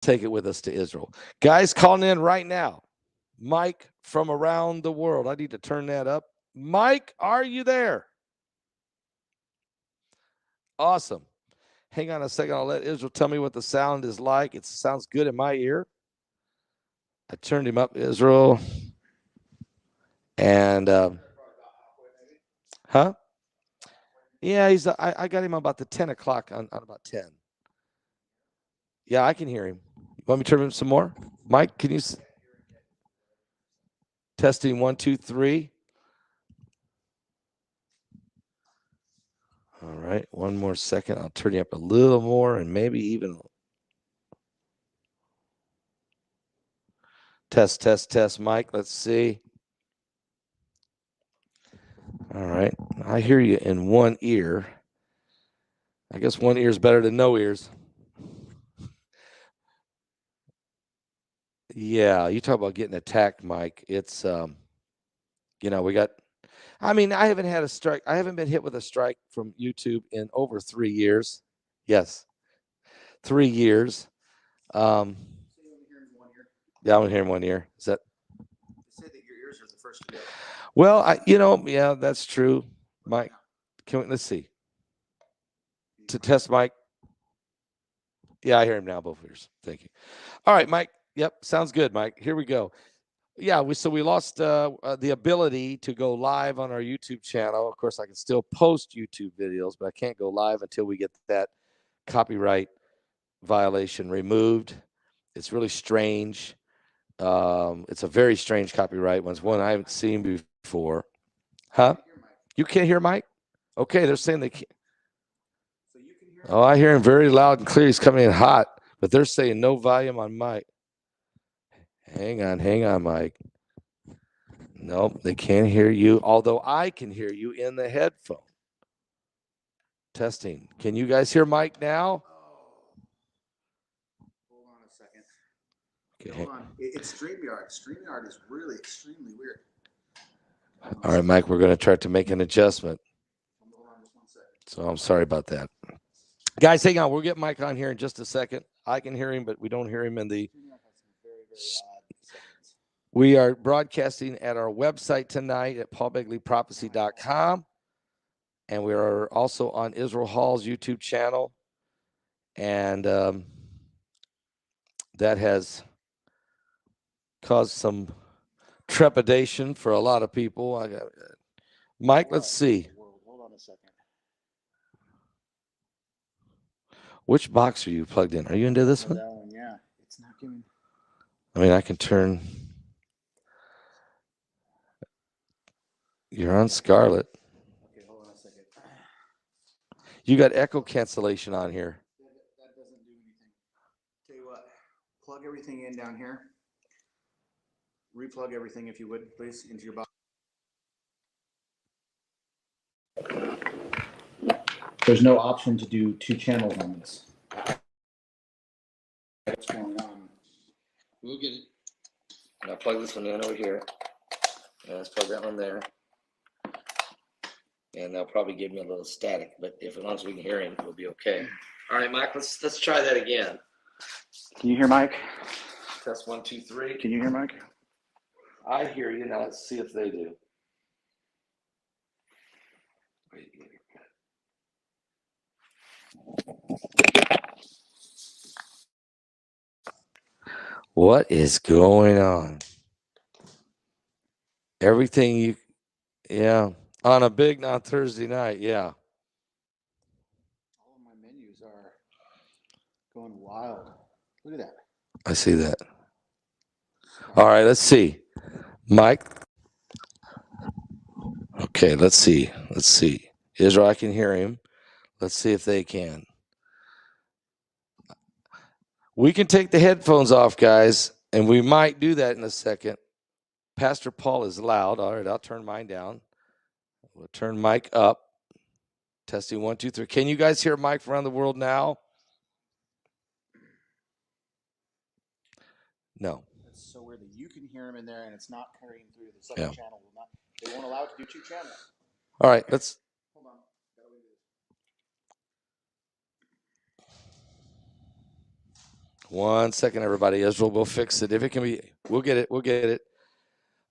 take it with us to Israel. Guys calling in right now. Mike from around the world. I need to turn that up. Mike, are you there? Awesome. Hang on a second. I'll let Israel tell me what the sound is like. It sounds good in my ear. I turned him up, Israel. And, huh? Yeah, I got him about the 10 o'clock on about 10. Yeah, I can hear him. You want me to turn him some more? Mike, can you? Testing 1, 2, 3. All right, one more second. I'll turn you up a little more and maybe even. Test, Mike. Let's see. All right, I hear you in one ear. I guess one ear is better than no ears. Yeah, you talk about getting attacked, Mike. It's, we got. I mean, I haven't had a strike. I haven't been hit with a strike from YouTube in over 3 years. Yes, 3 years. Yeah, I'm hearing one ear. Is that? Say that your ears are the first to go. Well, yeah, that's true, Mike. Let's see. To test Mike. Yeah, I hear him now, both ears. Thank you. All right, Mike. Yep, sounds good, Mike. Here we go. Yeah, we lost the ability to go live on our YouTube channel. Of course, I can still post YouTube videos, but I can't go live until we get that copyright violation removed. It's really strange. It's a very strange copyright one I haven't seen before. Huh? You can't hear Mike? Okay, they're saying they can't. Oh, I hear him very loud and clear. He's coming in hot, but they're saying no volume on Mike. Hang on, Mike. Nope, they can't hear you, although I can hear you in the headphone. Testing. Can you guys hear Mike now? Hold on a second. Okay, hold on. It's StreamYard. StreamYard is really extremely weird. All right, Mike, we're going to try to make an adjustment. So I'm sorry about that. Guys, hang on. We'll get Mike on here in just a second. I can hear him, but we don't hear him in the... We are broadcasting at our website tonight at paulbegleyprophecy.com. And we are also on Israel Hall's YouTube channel. And that has caused some trepidation for a lot of people. Mike, let's see. Hold on a second. Which box are you plugged in? Are you into this one? That one, yeah. It's not giving... I mean, I can turn... You're on Scarlet. Okay, hold on a second. You got echo cancellation on here. That doesn't do anything. Tell you what, plug everything in down here. Replug everything, if you would, please, into your box. There's no option to do 2 channels on this. What's going on? We'll get it. And I'll plug this one in over here. And let's plug that one there. And they'll probably give me a little static, but as long as we can hear him, we'll be okay. All right, Mike, let's try that again. Can you hear Mike? Test 1, 2, 3. Can you hear Mike? I hear you. Now let's see if they do. What is going on? Everything yeah. On Thursday night, yeah. All of my menus are going wild. Look at that. I see that. All right, let's see. Mike. Okay, let's see. Israel, I can hear him. Let's see if they can. We can take the headphones off, guys, and we might do that in a second. Pastor Paul is loud. All right, I'll turn mine down. We'll turn Mike up. Testing 1, 2, 3. Can you guys hear Mike from around the world now? No. That's so weird that you can hear him in there and it's not carrying through the second channel. They won't allow it to do 2 channels. All right, let's. Hold on. 1 second, everybody. Israel will fix it. If it can be, we'll get it. We'll get it.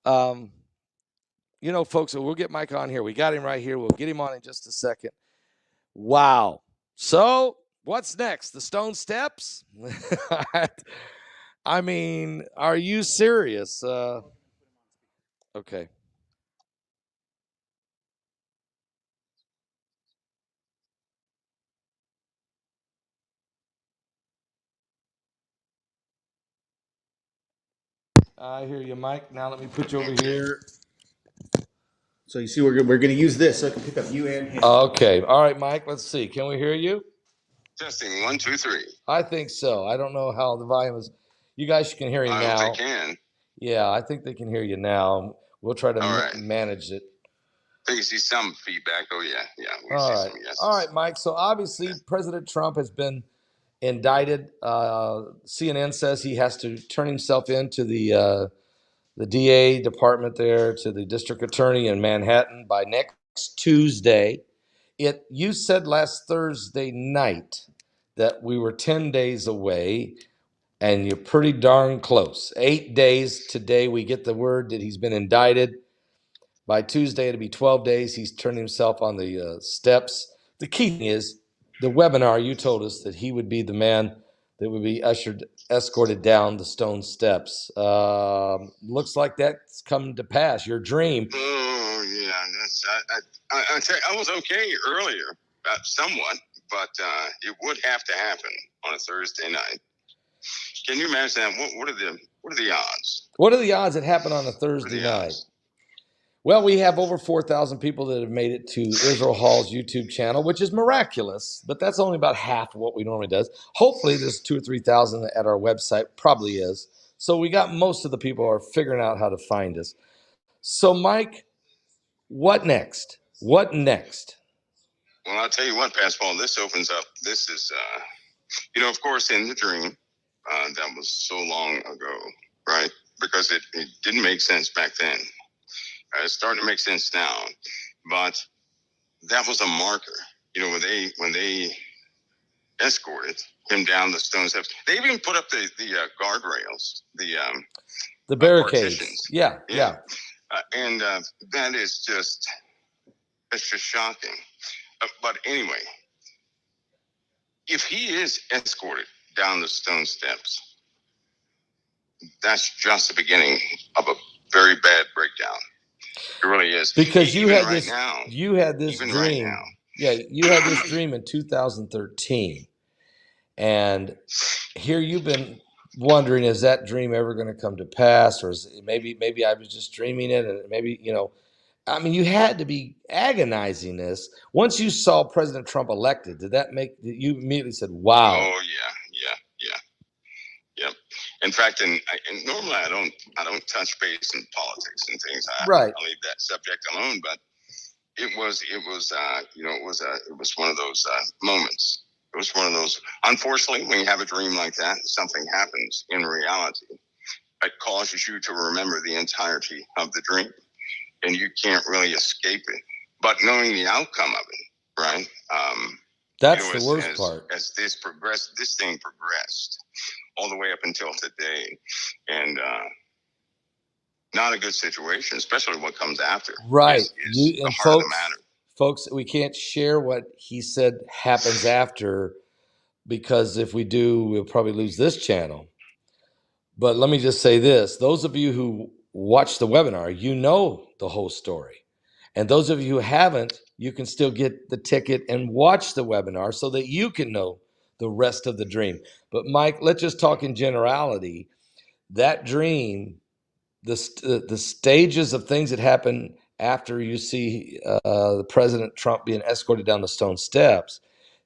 Folks, we'll get Mike on here. We got him right here. We'll get him on in just a second. Wow. So what's next? The stone steps? I mean, are you serious? Okay. I hear you, Mike. Now let me put you over here. So you see, we're going to use this so I can pick up you and him. Okay. All right, Mike. Let's see. Can we hear you? Testing 1, 2, 3. I think so. I don't know how the volume is. You guys can hear him I now. hope they can. Yeah, I think they can hear you now. We'll try to All right. manage it. I think you see some feedback. Oh, yeah. Yeah. We All see right. some yeses. All right, Mike. So obviously, President Trump has been indicted. CNN says he has to turn himself into the DA department there, to the district attorney in Manhattan by next Tuesday. You said last Thursday night that we were 10 days away, and you're pretty darn close. 8 days today, we get the word that he's been indicted. By Tuesday, it'll be 12 days. He's turned himself on the steps. The key thing is the webinar. You told us that he would be the man that would be escorted down the stone steps. Looks like that's come to pass. Your dream. Oh, yeah. I tell you, I was okay earlier, somewhat, but it would have to happen on a Thursday night. Can you imagine that? What are the odds? What are the odds it happened on a Thursday night? Well, we have over 4,000 people that have made it to Israel Hall's YouTube channel, which is miraculous, but that's only about half of what we normally does. Hopefully there's 2,000 or 3,000 at our website, probably is. So we got most of the people are figuring out how to find us. So Mike, what next? What next? Well, I'll tell you what, Pastor Paul, this opens up. This is, of course, in the dream, that was so long ago, right? Because it didn't make sense back then. It's starting to make sense now, but that was a marker. When they escorted him down the stone steps, they even put up the guardrails, the barricades. Partitions. Yeah. And that is just shocking. But anyway, if he is escorted down the stone steps, that's just the beginning of a very bad breakdown. It really is. Because you had this even dream. Right now. Yeah, you had this dream in 2013. And here you've been wondering, is that dream ever going to come to pass? Or is it, maybe I was just dreaming it, and maybe, you had to be agonizing this. Once you saw President Trump elected, did you immediately said, wow? Oh, yeah. Yep. In fact, and normally I don't touch base in politics and things. Right. I leave that subject alone. But it was one of those moments. It was one of those. Unfortunately, when you have a dream like that, something happens in reality. It causes you to remember the entirety of the dream, and you can't really escape it. But knowing the outcome of it, right? That's the worst part. As this thing progressed all the way up until today, and not a good situation, especially what comes after. Right. Is the heart of the matter. Folks, we can't share what he said happens after, because if we do, we'll probably lose this channel. But let me just say this. Those of you who watch the webinar, you know the whole story. And those of you who haven't, you can still get the ticket and watch the webinar so that you can know the rest of the dream. But Mike, let's just talk in generality. That dream, the stages of things that happen after you see the President Trump being escorted down the stone steps,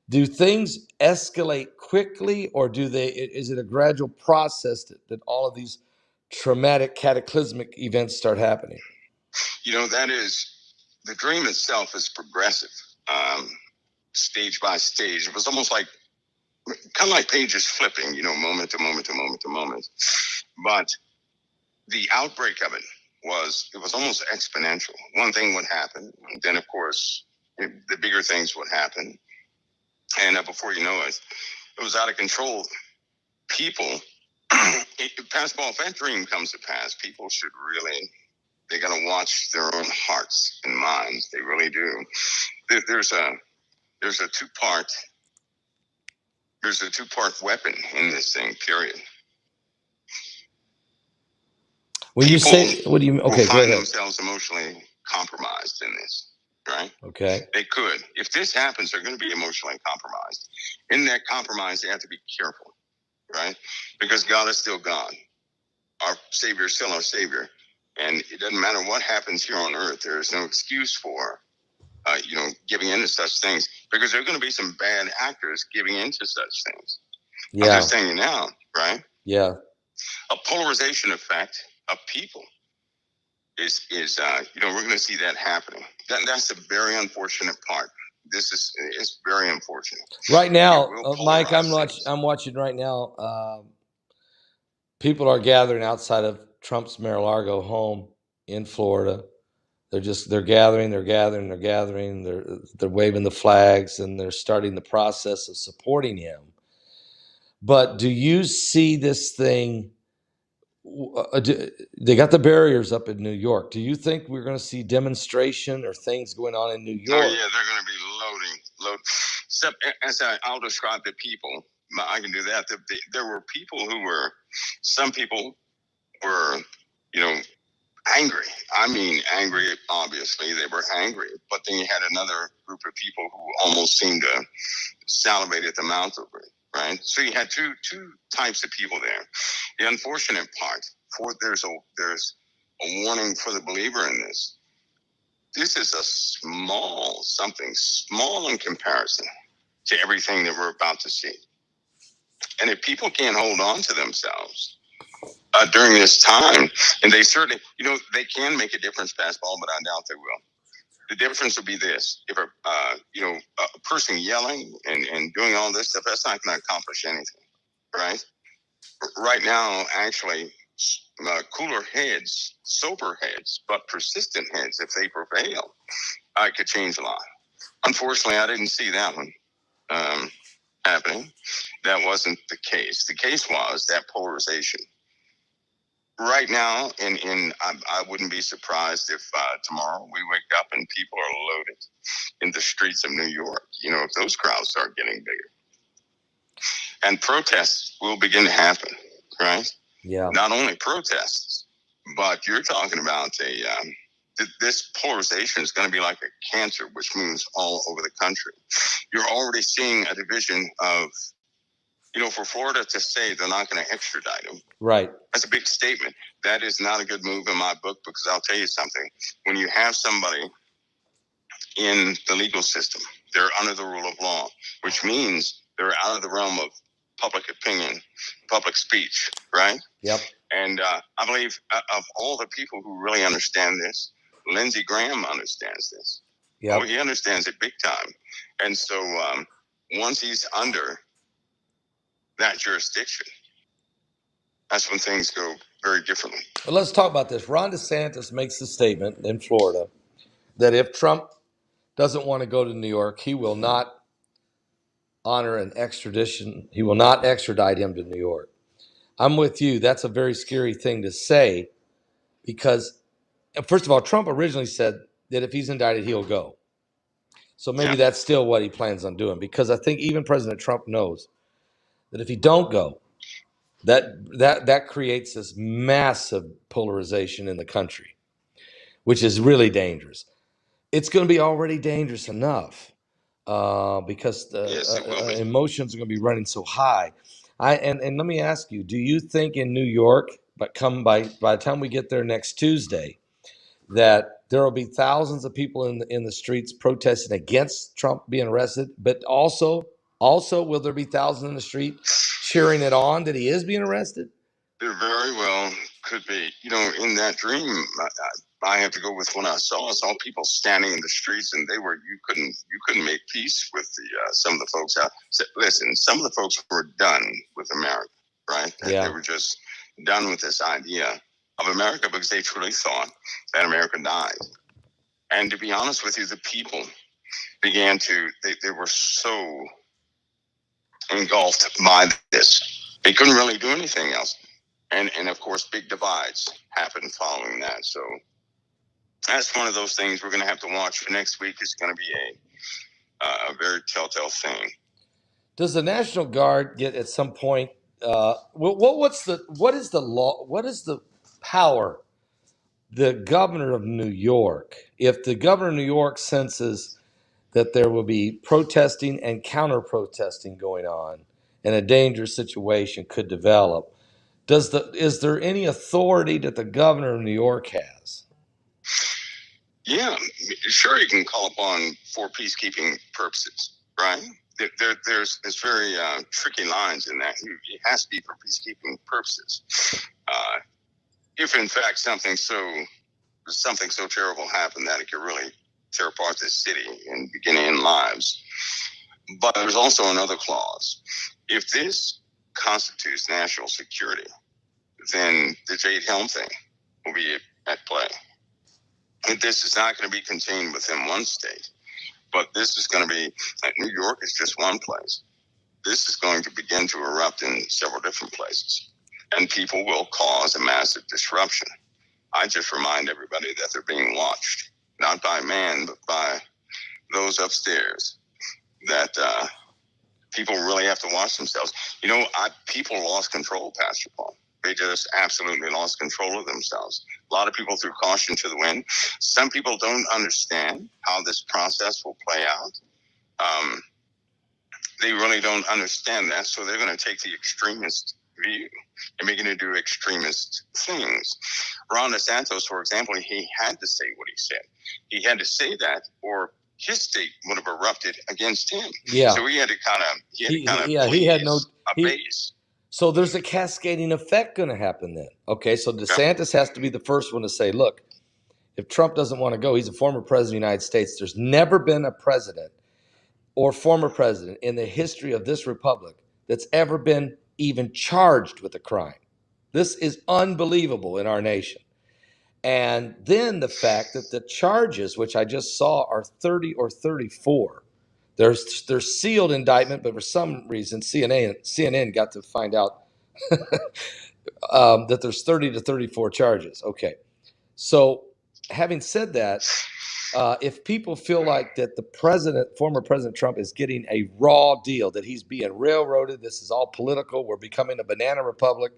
do things escalate quickly, or is it a gradual process that all of these traumatic, cataclysmic events start happening? That is, the dream itself is progressive, stage by stage. It was almost like, kind of like pages flipping, moment to moment to moment to moment. But the outbreak of it was almost exponential. One thing would happen, and then of course the bigger things would happen, and before you know it, it was out of control. people, Pascal, if that dream comes to pass, people should really, they got to watch their own hearts and minds. They really do. There's a two-part weapon in this thing, period. When you say, what do you mean? Okay, will go find ahead. themselves emotionally compromised in this, right? Okay. They could. If this happens, they're going to be emotionally compromised. In that compromise, they have to be careful, right? Because God is still God. Our Savior is still our Savior. And it doesn't matter what happens here on earth. There is no excuse for, giving into such things, because there are going to be some bad actors giving into such things. Yeah. I'm just telling you now, right? Yeah. A polarization effect of people is we're going to see that happening. That's the very unfortunate part. It's very unfortunate. Right now, Mike, polarize I'm watching right now. People are gathering outside of Trump's Mar-a-Lago home in Florida. They're gathering. They're waving the flags, and they're starting the process of supporting him. But do you see this thing? They got the barriers up in New York. Do you think we're going to see demonstration or things going on in New York? Oh yeah, they're going to be loading. So, I'll describe the people. I can do that. There were people some people were, angry. I mean, angry, obviously. They were angry. But then you had another group of people who almost seemed to salivate at the mouth over it, right? So you had two types of people there. The unfortunate part, there's a warning for the believer in this. This is something small in comparison to everything that we're about to see. And if people can't hold on to themselves during this time, and they certainly, they can make a difference, Paul, but I doubt they will. The difference will be this: if a person yelling and doing all this stuff, that's not going to accomplish anything, right? Right now, actually, cooler heads, sober heads, but persistent heads, if they prevail, could change a lot. Unfortunately, I didn't see that one happening. That wasn't the case. The case was that polarization. Right now, I wouldn't be surprised if tomorrow we wake up and people are loaded in the streets of New York. If those crowds start getting bigger, and protests will begin to happen, right? Yeah. Not only protests, but you're talking about this polarization is going to be like a cancer, which moves all over the country. You're already seeing a division of, for Florida to say they're not going to extradite him. Right. That's a big statement. That is not a good move in my book, because I'll tell you something. When you have somebody in the legal system, they're under the rule of law, which means they're out of the realm of public opinion, public speech, right? Yep. And I believe of all the people who really understand this, Lindsey Graham understands this. Yep. Oh, he understands it big time. And so once he's under that jurisdiction, that's when things go very differently. Well, let's talk about this. Ron DeSantis makes the statement in Florida that if Trump doesn't want to go to New York, he will not honor an extradition. He will not extradite him to New York. I'm with you. That's a very scary thing to say, because, first of all, Trump originally said that if he's indicted, he'll go. So maybe that's still what he plans on doing, because I think even President Trump knows that if he don't go, that creates this massive polarization in the country, which is really dangerous. It's going to be already dangerous enough because the emotions are going to be running so high. And let me ask you: do you think in New York, but by the time we get there next Tuesday, that there will be thousands of people in the streets protesting against Trump being arrested, but also will there be thousands in the street cheering it on that he is being arrested? There very well could be. In that dream, I have to go with what I saw. I saw people standing in the streets, and you couldn't make peace with some of the folks out. So, listen, some of the folks were done with America, right? Yeah. They were just done with this idea of America, because they truly thought that America died. And to be honest with you, the people began to, they were so engulfed by this. They couldn't really do anything else. And of course, big divides happened following that. So that's one of those things we're going to have to watch for next week. It's going to be a very telltale thing. Does the National Guard get at some point? What is the law? What is the power? The governor of New York, if the governor of New York senses that there will be protesting and counter protesting going on, and a dangerous situation could develop, is there any authority that the governor of New York has? Yeah, sure. You can call upon for peacekeeping purposes, right? There's very tricky lines in that. It has to be for peacekeeping purposes. If in fact something so terrible happened that it could really tear apart this city and begin to end lives. But there's also another clause. If this constitutes national security, then the Jade Helm thing will be at play. And this is not going to be contained within one state, but this is going to be, New York is just one place. This is going to begin to erupt in several different places, and people will cause a massive disruption. I just remind everybody that they're being watched, not by man, but by those upstairs, that people really have to watch themselves. People lost control, Pastor Paul. They just absolutely lost control of themselves. A lot of people threw caution to the wind. Some people don't understand how this process will play out. They really don't understand that, so they're going to take the extremist view and begin to do extremist things. Ron DeSantis, for example, he had to say what he said. He had to say that, or his state would have erupted against him. Yeah. So he had to kind of base. So there's a cascading effect going to happen then. Okay, so DeSantis has to be the first one to say, look, if Trump doesn't want to go, he's a former president of the United States. There's never been a president or former president in the history of this republic that's ever been even charged with a crime. This is unbelievable in our nation. And then the fact that the charges, which I just saw, are 30 or 34. There's sealed indictment, but for some reason CNN got to find out that there's 30 to 34 charges. Okay, so having said that, if people feel like that the former President Trump is getting a raw deal, that he's being railroaded, this is all political, we're becoming a banana republic,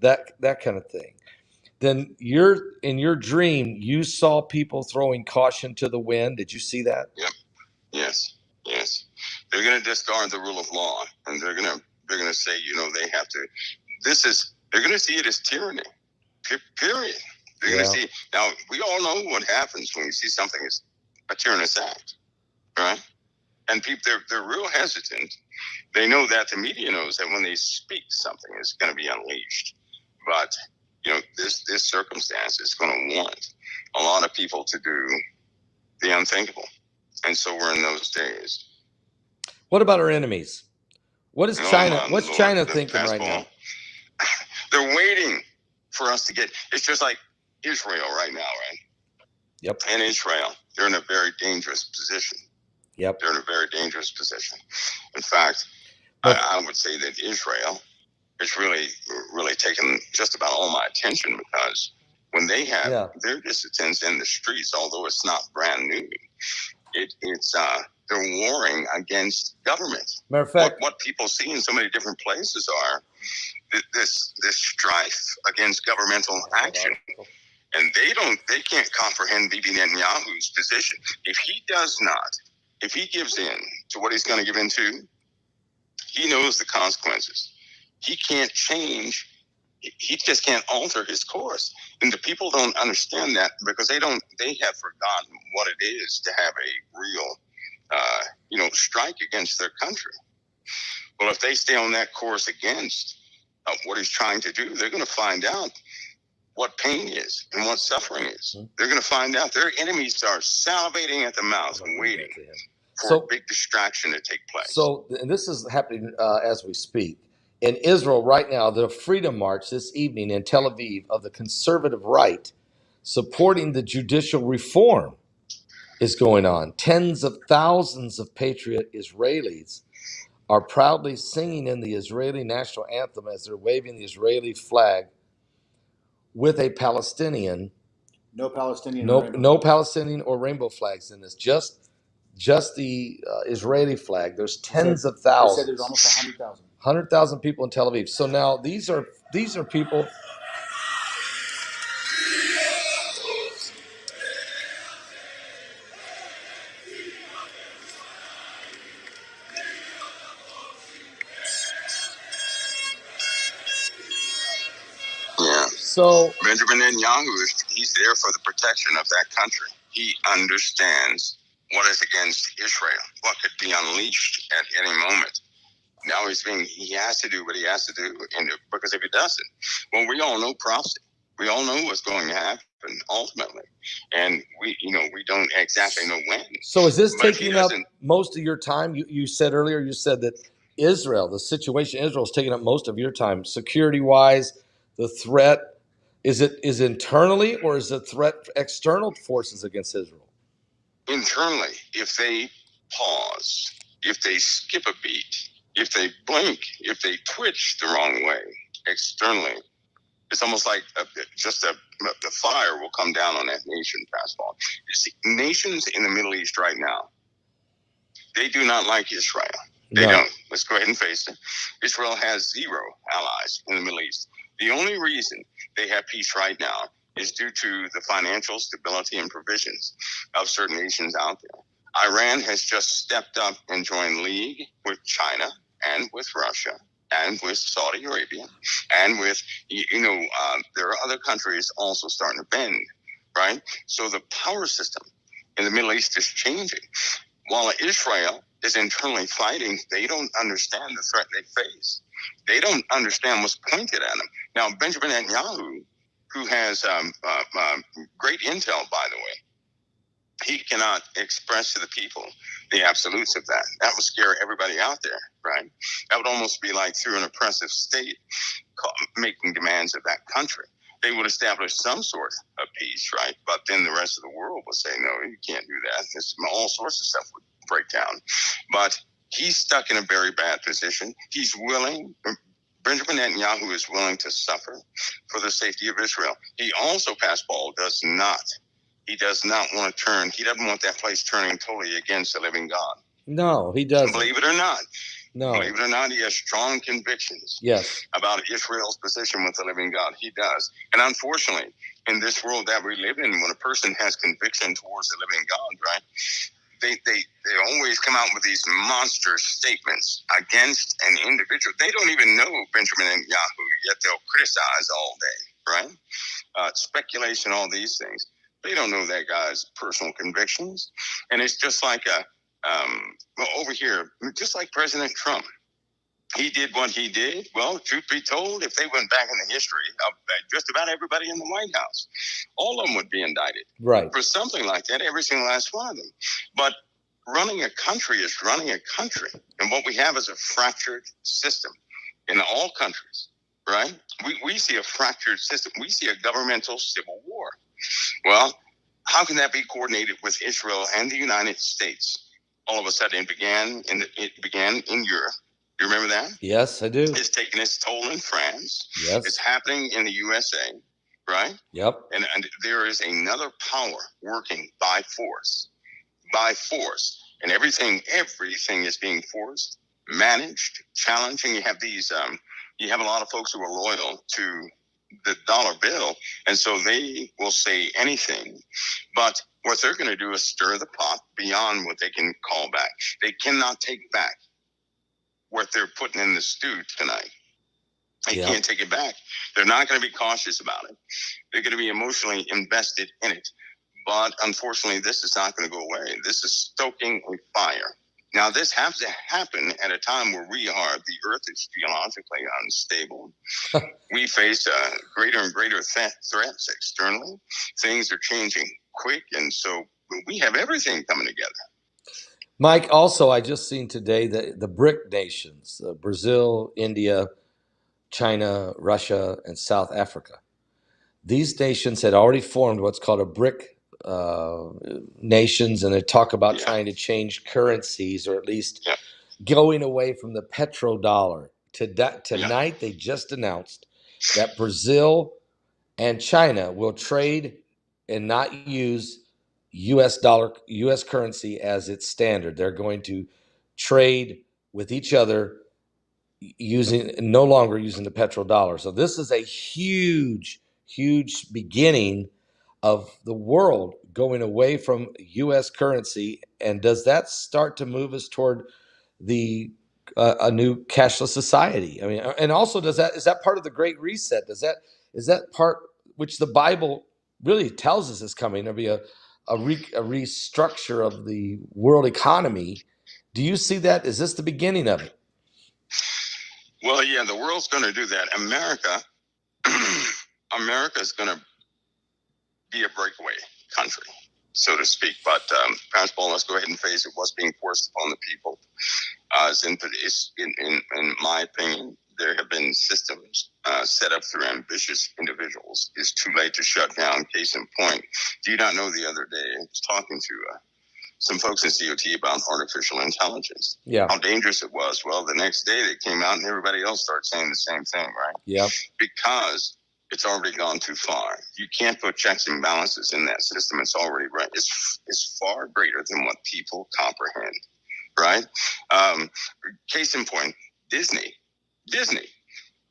that kind of thing, then in your dream, you saw people throwing caution to the wind. Did you see that? Yep. Yes. They're going to discard the rule of law, and they're going to say, they have to. They're going to see it as tyranny. Period. They're going to see. Now, we all know what happens when we see something as a tyrannous act, right? And people, they're real hesitant. They know that the media knows that when they speak, something is going to be unleashed. But this circumstance is going to want a lot of people to do the unthinkable. And so we're in those days. What about our enemies? What is China? What's China thinking right now? They're waiting for us to get. It's just like Israel right now, right? Yep. And Israel, they're in a very dangerous position. Yep. They're in a very dangerous position. In fact, I would say that Israel is really taken just about all my attention, because when they have their dissidents in the streets, although it's not brand new, they're warring against government. Matter of fact, what people see in so many different places are this strife against governmental action, and they can't comprehend Bibi Netanyahu's position. If he gives in to what he's going to give into, he knows the consequences. He can't change. He just can't alter his course. And the people don't understand that, because they have forgotten what it is to have a real, strike against their country. Well, if they stay on that course against what he's trying to do, they're going to find out what pain is and what suffering is. They're going to find out their enemies are salivating at the mouth and waiting for a big distraction to take place. So, and this is happening as we speak. In Israel right now, the Freedom March this evening in Tel Aviv of the conservative right supporting the judicial reform is going on. Tens of thousands of patriot Israelis are proudly singing in the Israeli national anthem as they're waving the Israeli flag with a Palestinian. No Palestinian. No Palestinian or rainbow flags in this. Just the Israeli flag. There's tens of thousands. They said there's almost 100,000. 100,000 people in Tel Aviv. So now these are people. Yeah. So Benjamin Netanyahu, he's there for the protection of that country. He understands what is against Israel, what could be unleashed at any moment. Now he has to do what he has to do, because if he doesn't, well, we all know prophecy. We all know what's going to happen ultimately, and we don't exactly know when. So is this taking up most of your time? You said earlier, that Israel, the situation in Israel is taking up most of your time, security-wise. The threat is internally, or is the threat external forces against Israel? Internally, if they pause, if they skip a beat, if they blink, if they twitch the wrong way. Externally, it's almost like the fire will come down on that nation, Pascal. You see, nations in the Middle East right now, they do not like Israel. They don't. Let's go ahead and face it. Israel has 0 allies in the Middle East. The only reason they have peace right now is due to the financial stability and provisions of certain nations out there. Iran has just stepped up and joined league with China and with Russia and with Saudi Arabia, and with, there are other countries also starting to bend, right? So the power system in the Middle East is changing. While Israel is internally fighting, they don't understand the threat they face. They don't understand what's pointed at them. Now, Benjamin Netanyahu, who has great intel, by the way, he cannot express to the people the absolutes of that. That would scare everybody out there, right? That would almost be like through an oppressive state making demands of that country. They would establish some sort of peace, right? But then the rest of the world would say, no, you can't do that. All sorts of stuff would break down. But he's stuck in a very bad position. He's willing. Benjamin Netanyahu is willing to suffer for the safety of Israel. He also, Paul, does not want to turn. He doesn't want that place turning totally against the living God. No, he doesn't. Believe it or not. No. Believe it or not, he has strong convictions about Israel's position with the living God. He does. And unfortunately, in this world that we live in, when a person has conviction towards the living God, right, they always come out with these monster statements against an individual. They don't even know Benjamin Netanyahu, yet they'll criticize all day, right? Speculation, all these things. They don't know that guy's personal convictions. And it's just like over here, just like President Trump. He did what he did. Well, truth be told, if they went back in the history of just about everybody in the White House, all of them would be indicted. Right. For something like that, every single last one of them. But running a country is running a country. And what we have is a fractured system in all countries, right? We see a fractured system. We see a governmental civil war. Well, how can that be coordinated with Israel and the United States? All of a sudden, it began in Europe. You remember that? Yes, I do. It's taking its toll in France. Yes. It's happening in the USA, right? Yep. And there is another power working by force. By force. And everything is being forced, managed, challenging. You have these, you have a lot of folks who are loyal to the dollar bill, and so they will say anything. But what they're going to do is stir the pot beyond what they can call back. They cannot take back what they're putting in the stew tonight. They can't take it back. They're not going to be cautious about it. They're going to be emotionally invested in it. But unfortunately, this is not going to go away. This is stoking a fire. Now, this has to happen at a time where the earth is geologically unstable. We face greater and greater threats externally. Things are changing quick, and so we have everything coming together. Mike, also, I just seen today that the BRIC nations, Brazil, India, China, Russia, and South Africa, these nations had already formed what's called a BRIC nations, and they talk about trying to change currencies, or at least going away from the petrodollar. Tonight, they just announced that Brazil and China will trade and not use U.S. currency as its standard. They're going to trade with each other no longer using the petrodollar. So this is a huge, huge beginning of the world going away from U.S. currency. And does that start to move us toward the a new cashless society? I mean, and also is that part of the Great Reset? Is that part which the Bible really tells us is coming? There'll be a restructure of the world economy. Do you see that? Is this the beginning of it? Well, yeah, the world's going to do that. America's going to be a breakaway country, so to speak. But Pastor Paul, let's go ahead and face it. What's being forced upon the people in my opinion, there have been systems set up through ambitious individuals. It's too late to shut down. Case in point, do you not know the other day I was talking to some folks in COT about artificial intelligence. Yeah. How dangerous it was. Well, the next day they came out and everybody else started saying the same thing, right? Yeah. Because it's already gone too far. You can't put checks and balances in that system. It's already right. It's far greater than what people comprehend, right? Case in point, Disney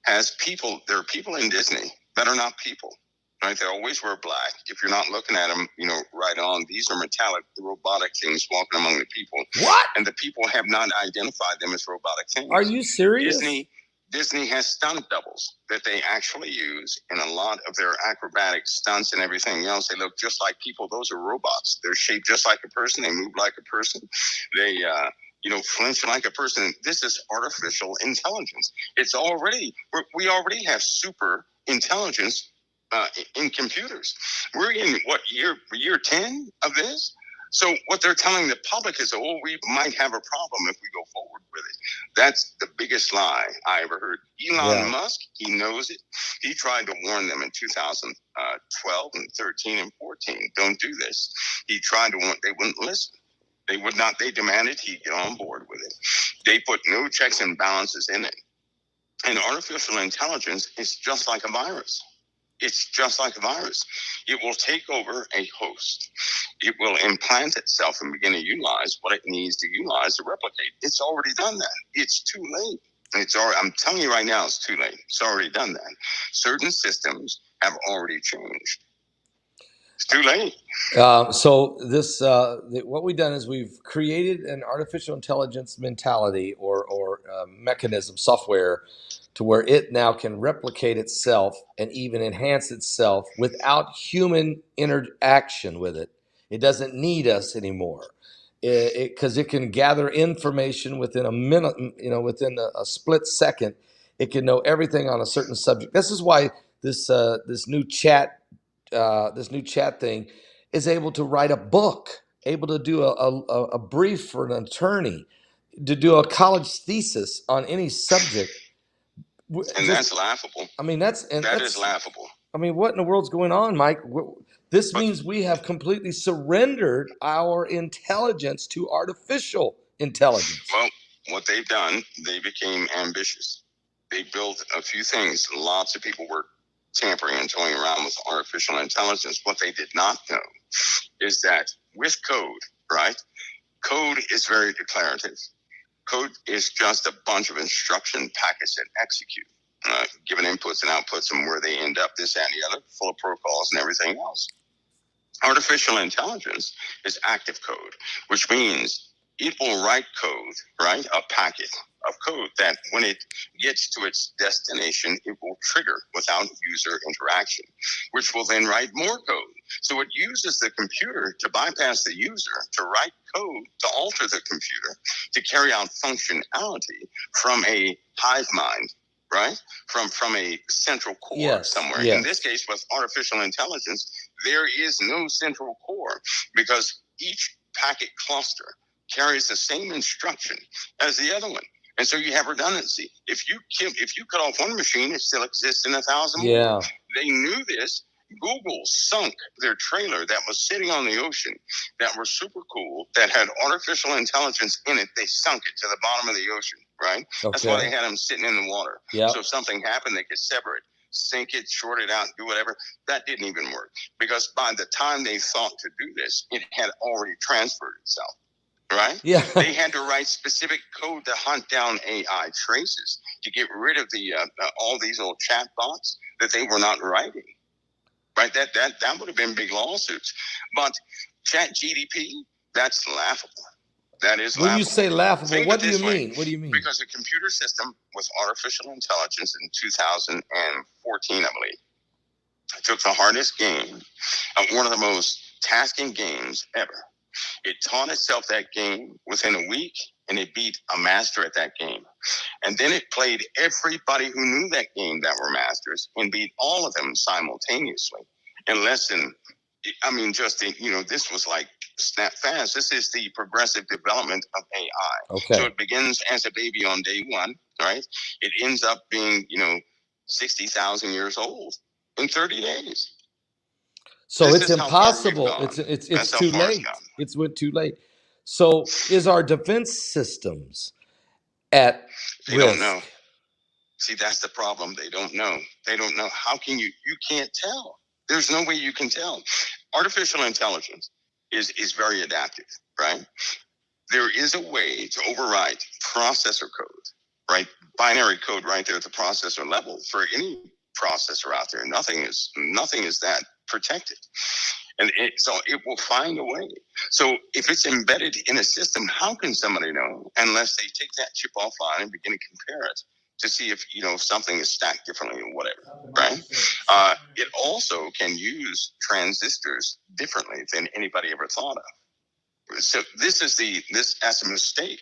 has people. There are people in Disney that are not people. Right, they always wear black. If you're not looking at them, right on. These are metallic, robotic things walking among the people. What? And the people have not identified them as robotic things. Are you serious? Disney has stunt doubles that they actually use in a lot of their acrobatic stunts and everything else. They look just like people. Those are robots. They're shaped just like a person. They move like a person. They flinch like a person. This is artificial intelligence. We already have super intelligence in computers. We're in year 10 of this? So what they're telling the public is, we might have a problem if we go forward with it. That's the biggest lie I ever heard. Elon Musk, he knows it. He tried to warn them in 2012 and 13 and 14. Don't do this. He tried to warn, they wouldn't listen. They would not. They demanded he get on board with it. They put no checks and balances in it. And artificial intelligence is just like a virus. It's just like a virus. It will take over a host. It will implant itself and begin to utilize what it needs to utilize to replicate. It's already done that. It's too late. I'm telling you right now, it's too late. It's already done that. Certain systems have already changed. It's too late. So this, what we've done is we've created an artificial intelligence mentality or mechanism, software, to where it now can replicate itself and even enhance itself without human interaction with it. It doesn't need us anymore, because it can gather information within a minute, within a split second. It can know everything on a certain subject. This is why this new chat thing is able to write a book, able to do a brief for an attorney, to do a college thesis on any subject. And that's laughable. I mean, that is laughable. I mean, what in the world's going on, Mike? This means we have completely surrendered our intelligence to artificial intelligence. Well, what they've done, they became ambitious. They built a few things. Lots of people were tampering and toying around with artificial intelligence. What they did not know is that with code, right? Code is very declarative. Code is just a bunch of instruction packets that execute, given inputs and outputs and where they end up, this, that, and the other, full of protocols and everything else. Artificial intelligence is active code, which means it will write code, right? A packet of code that when it gets to its destination, it will trigger without user interaction, which will then write more code. So it uses the computer to bypass the user, to write code, to alter the computer, to carry out functionality from a hive mind, right? From a central core somewhere. Yes. In this case, with artificial intelligence, there is no central core because each packet cluster carries the same instruction as the other one. And so you have redundancy. If you cut off one machine, it still exists in 1,000 more. They knew this, Google sunk their trailer that was sitting on the ocean that were super cool, that had artificial intelligence in it. They sunk it to the bottom of the ocean, right? Okay. That's why they had them sitting in the water. Yeah. So if something happened, they could sever it, sink it, short it out, do whatever. That didn't even work, because by the time they thought to do this, it had already transferred itself. Right? Yeah. They had to write specific code to hunt down AI traces to get rid of the all these old chat bots that they were not writing. Right? That would have been big lawsuits. But Chat GDP, that's laughable. That is laughable. When you say laughable, Think what of do it you this way, mean? What do you mean? Because a computer system with artificial intelligence in 2014, I believe, took the hardest game, one of the most tasking games ever. It taught itself that game within a week, and it beat a master at that game. And then it played everybody who knew that game that were masters and beat all of them simultaneously in less than, I mean, just, this was like snap fast. This is the progressive development of AI. Okay. So it begins as a baby on day one, right? It ends up being, 60,000 years old in 30 days. So This it's is how far we've impossible. gone. It's That's how too far it's late. gone. It's went too late. So is our defense systems at They risk? don't know. See, that's the problem. They don't know. They don't know. How can you can't tell. There's no way you can tell. Artificial intelligence is very adaptive, right? There is a way to override processor code, right? Binary code right there at the processor level for any processor out there. Nothing is that protected. And so it will find a way. So if it's embedded in a system, how can somebody know unless they take that chip offline and begin to compare it to see if something is stacked differently or whatever, right? It also can use transistors differently than anybody ever thought of. So that's a mistake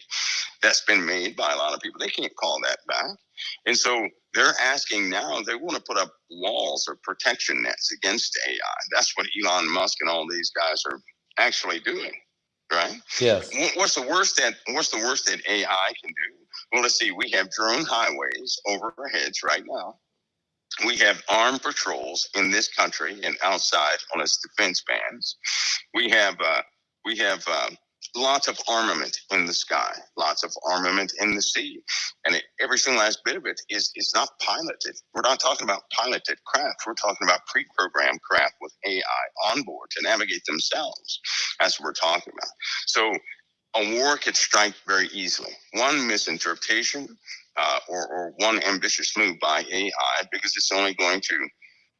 that's been made by a lot of people. They can't call that back. And so they're asking now, they want to put up walls or protection nets against AI. That's what Elon Musk and all these guys are actually doing, right? Yes. What's the worst that AI can do? Well, let's see. We have drone highways over our heads right now. We have armed patrols in this country and outside on its defense bands. We have lots of armament in the sky, lots of armament in the sea, and every single last bit of it is not piloted. We're not talking about piloted craft. We're talking about pre-programmed craft with AI on board to navigate themselves. That's what we're talking about. So a war could strike very easily. One misinterpretation or one ambitious move by AI, because it's only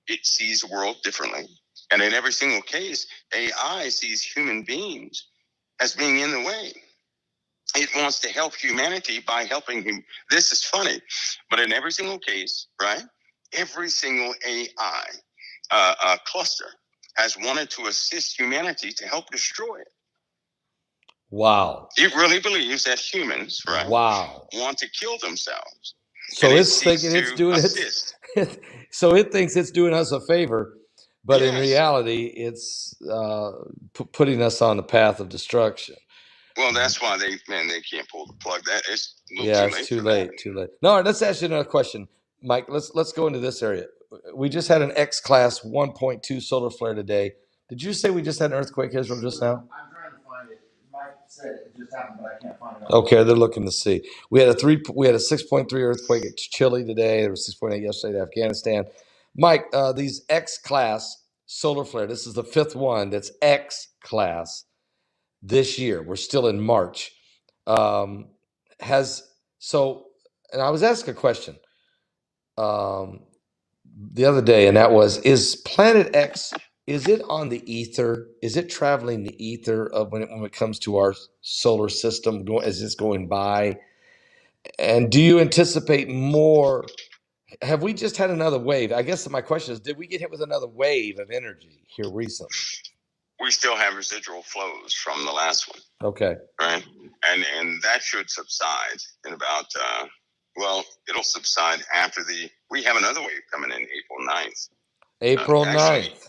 it sees the world differently. And in every single case, AI sees human beings as being in the way. It wants to help humanity by helping him. This is funny, but in every single case, right? Every single AI cluster has wanted to assist humanity to help destroy it. Wow. It really believes that humans, right? Wow. Want to kill themselves. So it's thinking it's doing it. So it thinks it's doing us a favor, but in reality, it's putting us on the path of destruction. Well, that's why they can't pull the plug. That is it's too late. Too late. No, let's ask you another question, Mike. Let's go into this area. We just had an X class 1.2 solar flare today. Did you say we just had an earthquake, Israel, just now? I'm trying to find it. Mike said it just happened, but I can't find it. Okay, they're looking to see. We had a 6.3 earthquake at Chile today. There was 6.8 yesterday to Afghanistan. Mike, these X class solar flare. This is the fifth one that's X class this year. We're still in March. And I was asked a question the other day, and that was: is Planet X, is it on the ether? Is it traveling the ether of when it comes to our solar system? As it's going by, and do you anticipate more? Have we just had another wave? I guess my question is: did we get hit with another wave of energy here recently? We still have residual flows from the last one. Okay. Right. And that should subside in about, it'll subside after we have another wave coming in April 9th. April 9th.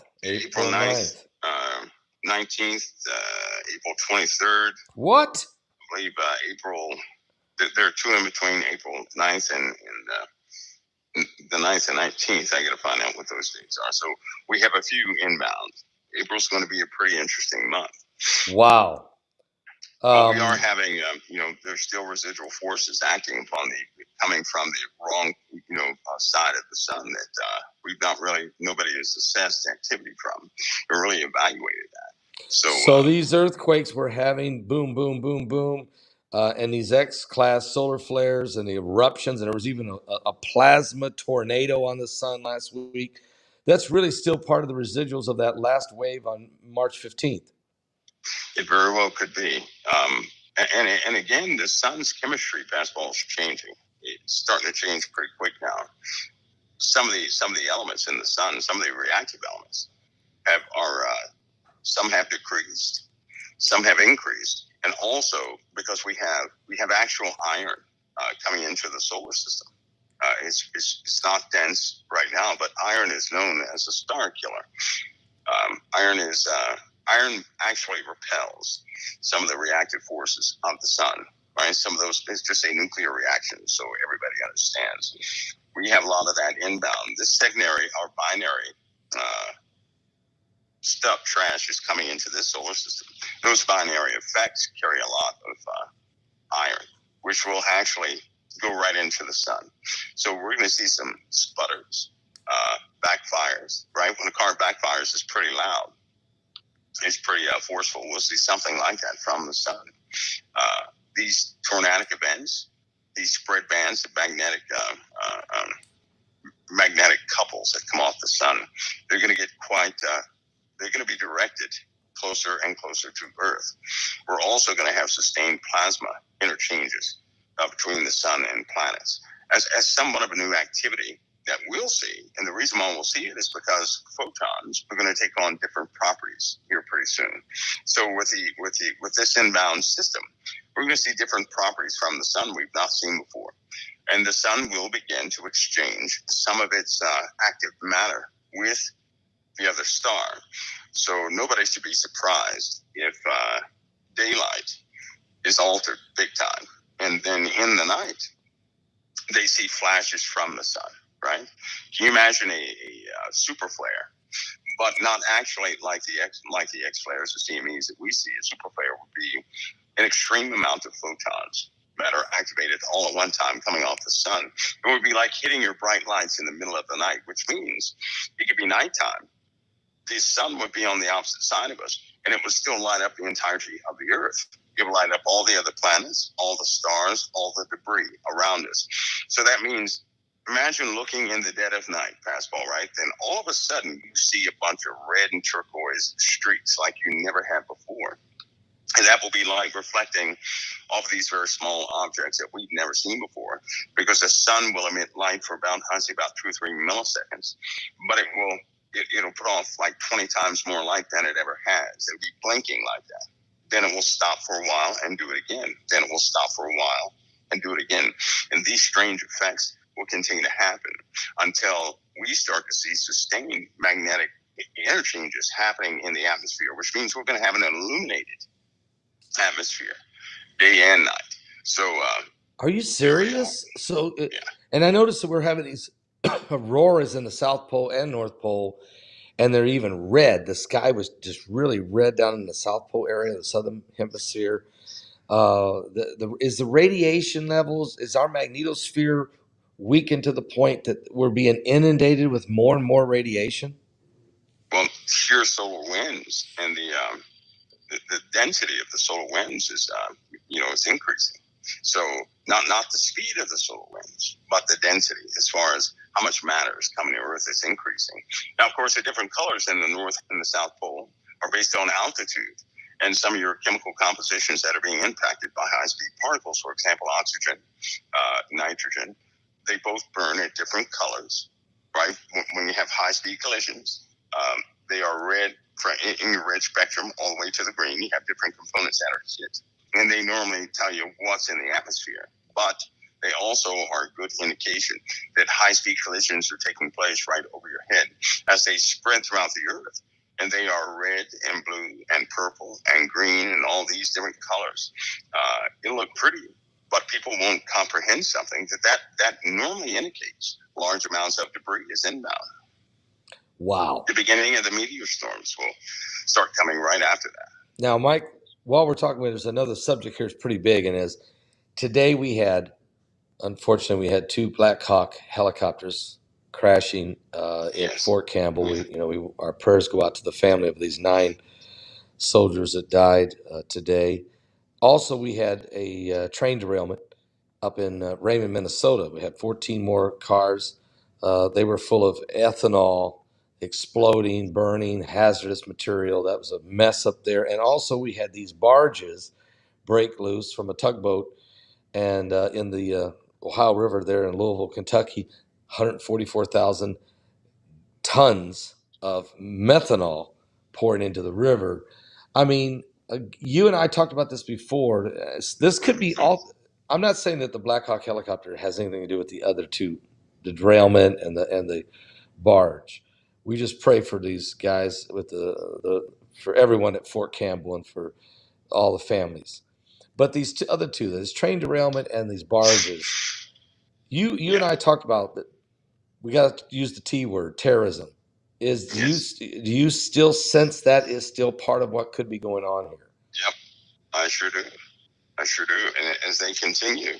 19th, April 23rd. What? I believe April, there are two in between April 9th and the 9th and 19th. I got to find out what those dates are. So we have a few inbound. April's going to be a pretty interesting month. Wow. But we are having, there's still residual forces acting upon coming from the wrong, side of the sun that nobody has assessed activity from or really evaluated that. So these earthquakes we're having, boom, boom, boom, boom, and these X-class solar flares and the eruptions, and there was even a plasma tornado on the sun last week. That's really still part of the residuals of that last wave on March 15th. It very well could be. And again, the sun's chemistry, basketball, is changing. It's starting to change pretty quick now. Some of the elements in the sun, some of the reactive elements, some have decreased, some have increased, and also because we have actual iron coming into the solar system. It's not dense right now, but iron is known as a star killer. Iron actually repels some of the reactive forces of the sun, right? Some of those, it's just a nuclear reaction, so everybody understands. We have a lot of that inbound. This secondary or binary stuff, trash, is coming into this solar system. Those binary effects carry a lot of iron, which will actually go right into the sun. So we're going to see some sputters, backfires, right? When a car backfires, it's pretty loud. It's pretty forceful. We'll see something like that from the sun. These tornadic events, these spread bands, the magnetic couples that come off the sun, they're going to get they're going to be directed closer and closer to Earth. We're also going to have sustained plasma interchanges between the sun and planets as somewhat of a new activity that we'll see. And the reason why we'll see it is because photons are going to take on different properties here pretty soon. So with this inbound system, we're going to see different properties from the sun we've not seen before. And the sun will begin to exchange some of its active matter with the other star. So nobody should be surprised if daylight is altered big time. And then in the night, they see flashes from the sun, right? Can you imagine a super flare, but not actually like the X flares, the CMEs that we see? A super flare would be an extreme amount of photons that are activated all at one time coming off the sun. It would be like hitting your bright lights in the middle of the night, which means it could be nighttime. The sun would be on the opposite side of us, and it would still light up the entirety of the Earth. It would light up all the other planets, all the stars, all the debris around us. So that means, imagine looking in the dead of night, fastball, right? Then all of a sudden you see a bunch of red and turquoise streaks like you never had before. And that will be like reflecting off of these very small objects that we've never seen before, because the sun will emit light for about 2 or 3 milliseconds, but it'll put off like 20 times more light than it ever has. It'll be blinking like that. Then it will stop for a while and do it again. Then it will stop for a while and do it again. And these strange effects will continue to happen until we start to see sustained magnetic interchanges happening in the atmosphere, which means we're going to have an illuminated atmosphere day and night. So are you serious? So yeah. And I noticed that we're having these auroras in the South Pole and North Pole, and they're even red. The sky was just really red down in the South Pole area, the Southern Hemisphere. Is the radiation levels, is our magnetosphere weakened to the point that we're being inundated with more and more radiation? Well, sheer solar winds and the density of the solar winds is, it's increasing. So not the speed of the solar winds, but the density as far as how much matter is coming to Earth is increasing. Now, of course, the different colors in the North and the South Pole are based on altitude and some of your chemical compositions that are being impacted by high-speed particles. For example, oxygen, nitrogen, they both burn at different colors, right? When you have high-speed collisions, they are red in your red spectrum all the way to the green. You have different components that are hit, and they normally tell you what's in the atmosphere. But they also are a good indication that high-speed collisions are taking place right over your head as they spread throughout the Earth. And they are red and blue and purple and green and all these different colors. It'll look pretty, but people won't comprehend something that normally indicates large amounts of debris is inbound. Wow. The beginning of the meteor storms will start coming right after that. Now, Mike, while we're talking about, there's another subject here that's pretty big, and is today unfortunately, we had 2 Black Hawk helicopters crashing in Fort Campbell. Our prayers go out to the family of these 9 soldiers that died today. Also, we had a train derailment up in Raymond, Minnesota. We had 14 more cars. They were full of ethanol, exploding, burning, hazardous material. That was a mess up there. And also, we had these barges break loose from a tugboat, and in the Ohio River there in Louisville, Kentucky, 144,000 tons of methanol pouring into the river. I mean, you and I talked about this before. This could be all. I'm not saying that the Black Hawk helicopter has anything to do with the other 2, the derailment and the barge. We just pray for these guys with for everyone at Fort Campbell and for all the families. But these other 2, this train derailment and these barges, you and I talked about that. We got to use the T word, terrorism. Do you still sense that is still part of what could be going on here? Yep, I sure do. And as they continue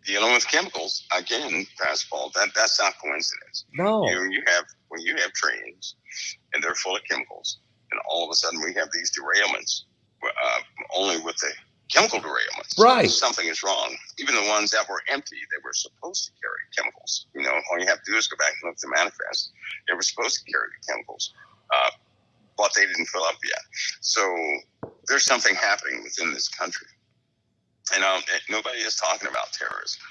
dealing with chemicals, again, Pastor Paul, that's not coincidence. No. When you have trains and they're full of chemicals, and all of a sudden we have these derailments, only with the chemical derailments. Right. Something is wrong. Even the ones that were empty, they were supposed to carry chemicals. All you have to do is go back and look at the manifest. They were supposed to carry the chemicals, but they didn't fill up yet. So there's something happening within this country. And nobody is talking about terrorism.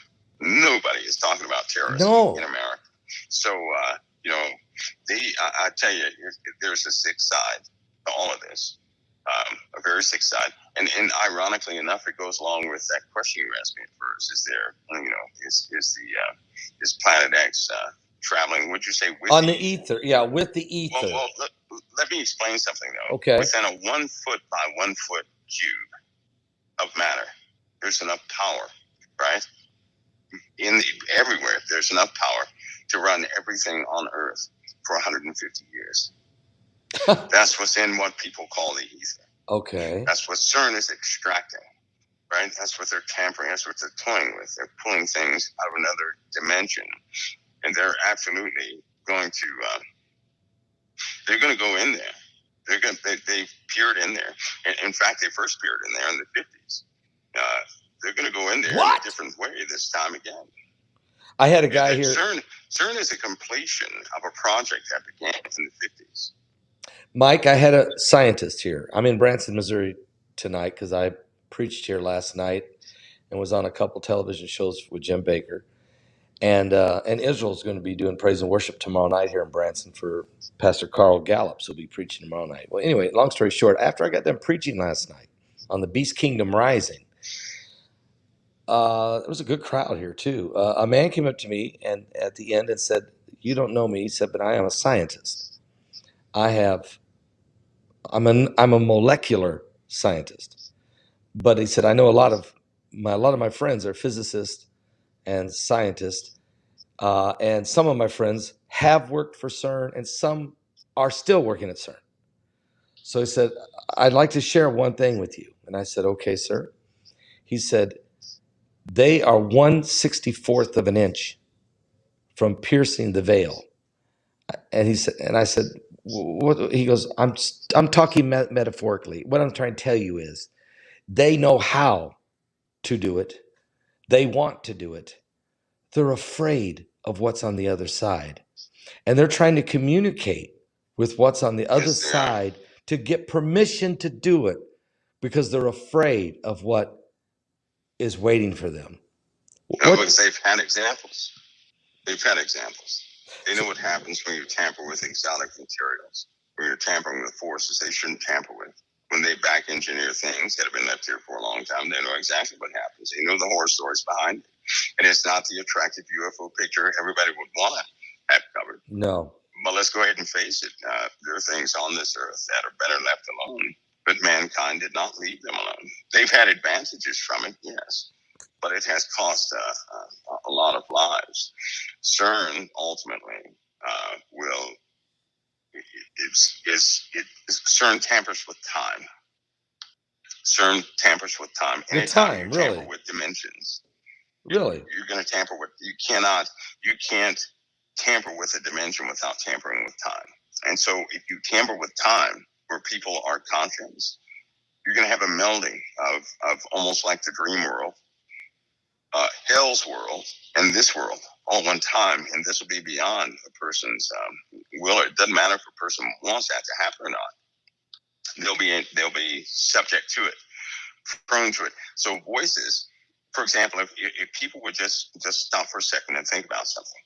Nobody is talking about terrorism in America. So, I tell you, there's a sick side to all of this. A very sick side, and ironically enough, it goes along with that question you asked me at first. Is Planet X traveling? Would you say with on the ether? Yeah, with the ether. Well, let me explain something though. Okay. Within a 1 foot by 1 foot cube of matter, there's enough power, right? Everywhere, there's enough power to run everything on Earth for 150 years. That's what's in what people call the ether. Okay. That's what CERN is extracting, right? That's what they're tampering. That's what they're toying with. They're pulling things out of another dimension, and they're absolutely going to. They're going to go in there. They've peered in there. In fact, they first peered in there in the 50s. They're going to go in there in a different way this time again. I had a guy here. CERN is a completion of a project that began in the 50s. Mike, I had a scientist here. I'm in Branson, Missouri tonight because I preached here last night and was on a couple television shows with Jim Baker. And Israel's going to be doing praise and worship tomorrow night here in Branson for Pastor Carl Gallup. So he'll be preaching tomorrow night. Well, anyway, long story short, after I got done preaching last night on the Beast Kingdom Rising, it was a good crowd here too. A man came up to me and at the end and said, "You don't know me," he said, "but I am a scientist. I'm a molecular scientist." But he said, "I know a lot of my friends are physicists and scientists, and some of my friends have worked for CERN, and some are still working at CERN." So he said, "I'd like to share one thing with you." And I said, "Okay, sir." He said, "They are 1/64th of an inch from piercing the veil." And he said, and I said, "What?" He goes, I'm talking metaphorically. What I'm trying to tell you is they know how to do it. They want to do it. They're afraid of what's on the other side. And they're trying to communicate with what's on the other side to get permission to do it because they're afraid of what is waiting for them. Because they've had examples. They know what happens when you tamper with exotic materials, when you're tampering with forces they shouldn't tamper with. When they back engineer things that have been left here for a long time, they know exactly what happens. They know the horror stories behind it. And it's not the attractive UFO picture everybody would want to have covered. No. But let's go ahead and face it. There are things on this earth that are better left alone. But mankind did not leave them alone. They've had advantages from it, yes. But it has cost a lot of lives. CERN ultimately will. CERN tampers with time. CERN tampers with time. With Anytime time, you really? tamper with dimensions, Really? you're going to tamper with. You can't tamper with a dimension without tampering with time. And so, if you tamper with time, where people are conscious, you're going to have a melding of almost like the dream world, hell's world, and this world all one time. And this will be beyond a person's will. It doesn't matter if a person wants that to happen or not. They'll be subject to it, prone to it. So voices, for example, if people would just stop for a second and think about something,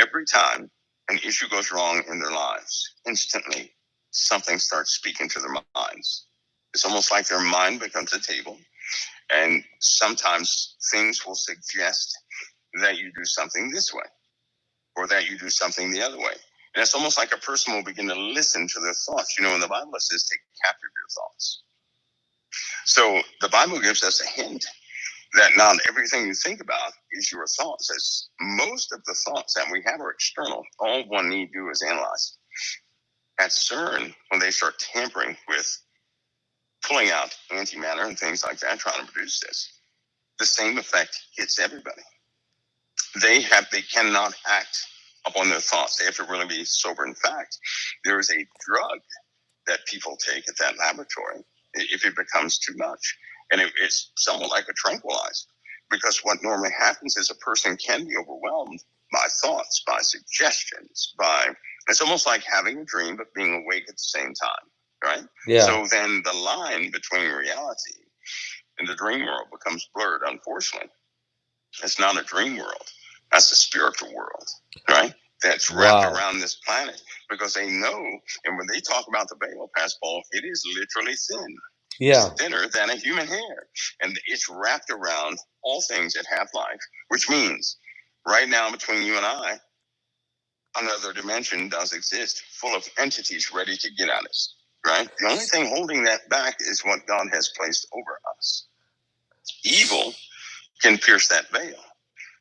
every time an issue goes wrong in their lives, instantly something starts speaking to their minds. It's almost like their mind becomes a table, and sometimes things will suggest that you do something this way or that you do something the other way. And it's almost like a person will begin to listen to their thoughts. You know, in the Bible it says, take captive your thoughts. So the Bible gives us a hint that not everything you think about is your thoughts. As most of the thoughts that we have are external. All one need do is analyze. At CERN, when they start tampering with pulling out antimatter and things like that, trying to produce this, the same effect hits everybody. They cannot act upon their thoughts. They have to really be sober. In fact, there is a drug that people take at that laboratory if it becomes too much. And it's somewhat like a tranquilizer, because what normally happens is a person can be overwhelmed by thoughts, by suggestions, it's almost like having a dream but being awake at the same time, right? Yeah. So then the line between reality and the dream world becomes blurred, unfortunately. It's not a dream world. That's the spiritual world, right? That's wrapped around this planet, because they know, and when they talk about the veil, Pastor Paul, it is literally thin. Yeah. It's thinner than a human hair. And it's wrapped around all things that have life, which means right now between you and I, another dimension does exist, full of entities ready to get at us, right? The only thing holding that back is what God has placed over us. Evil can pierce that veil,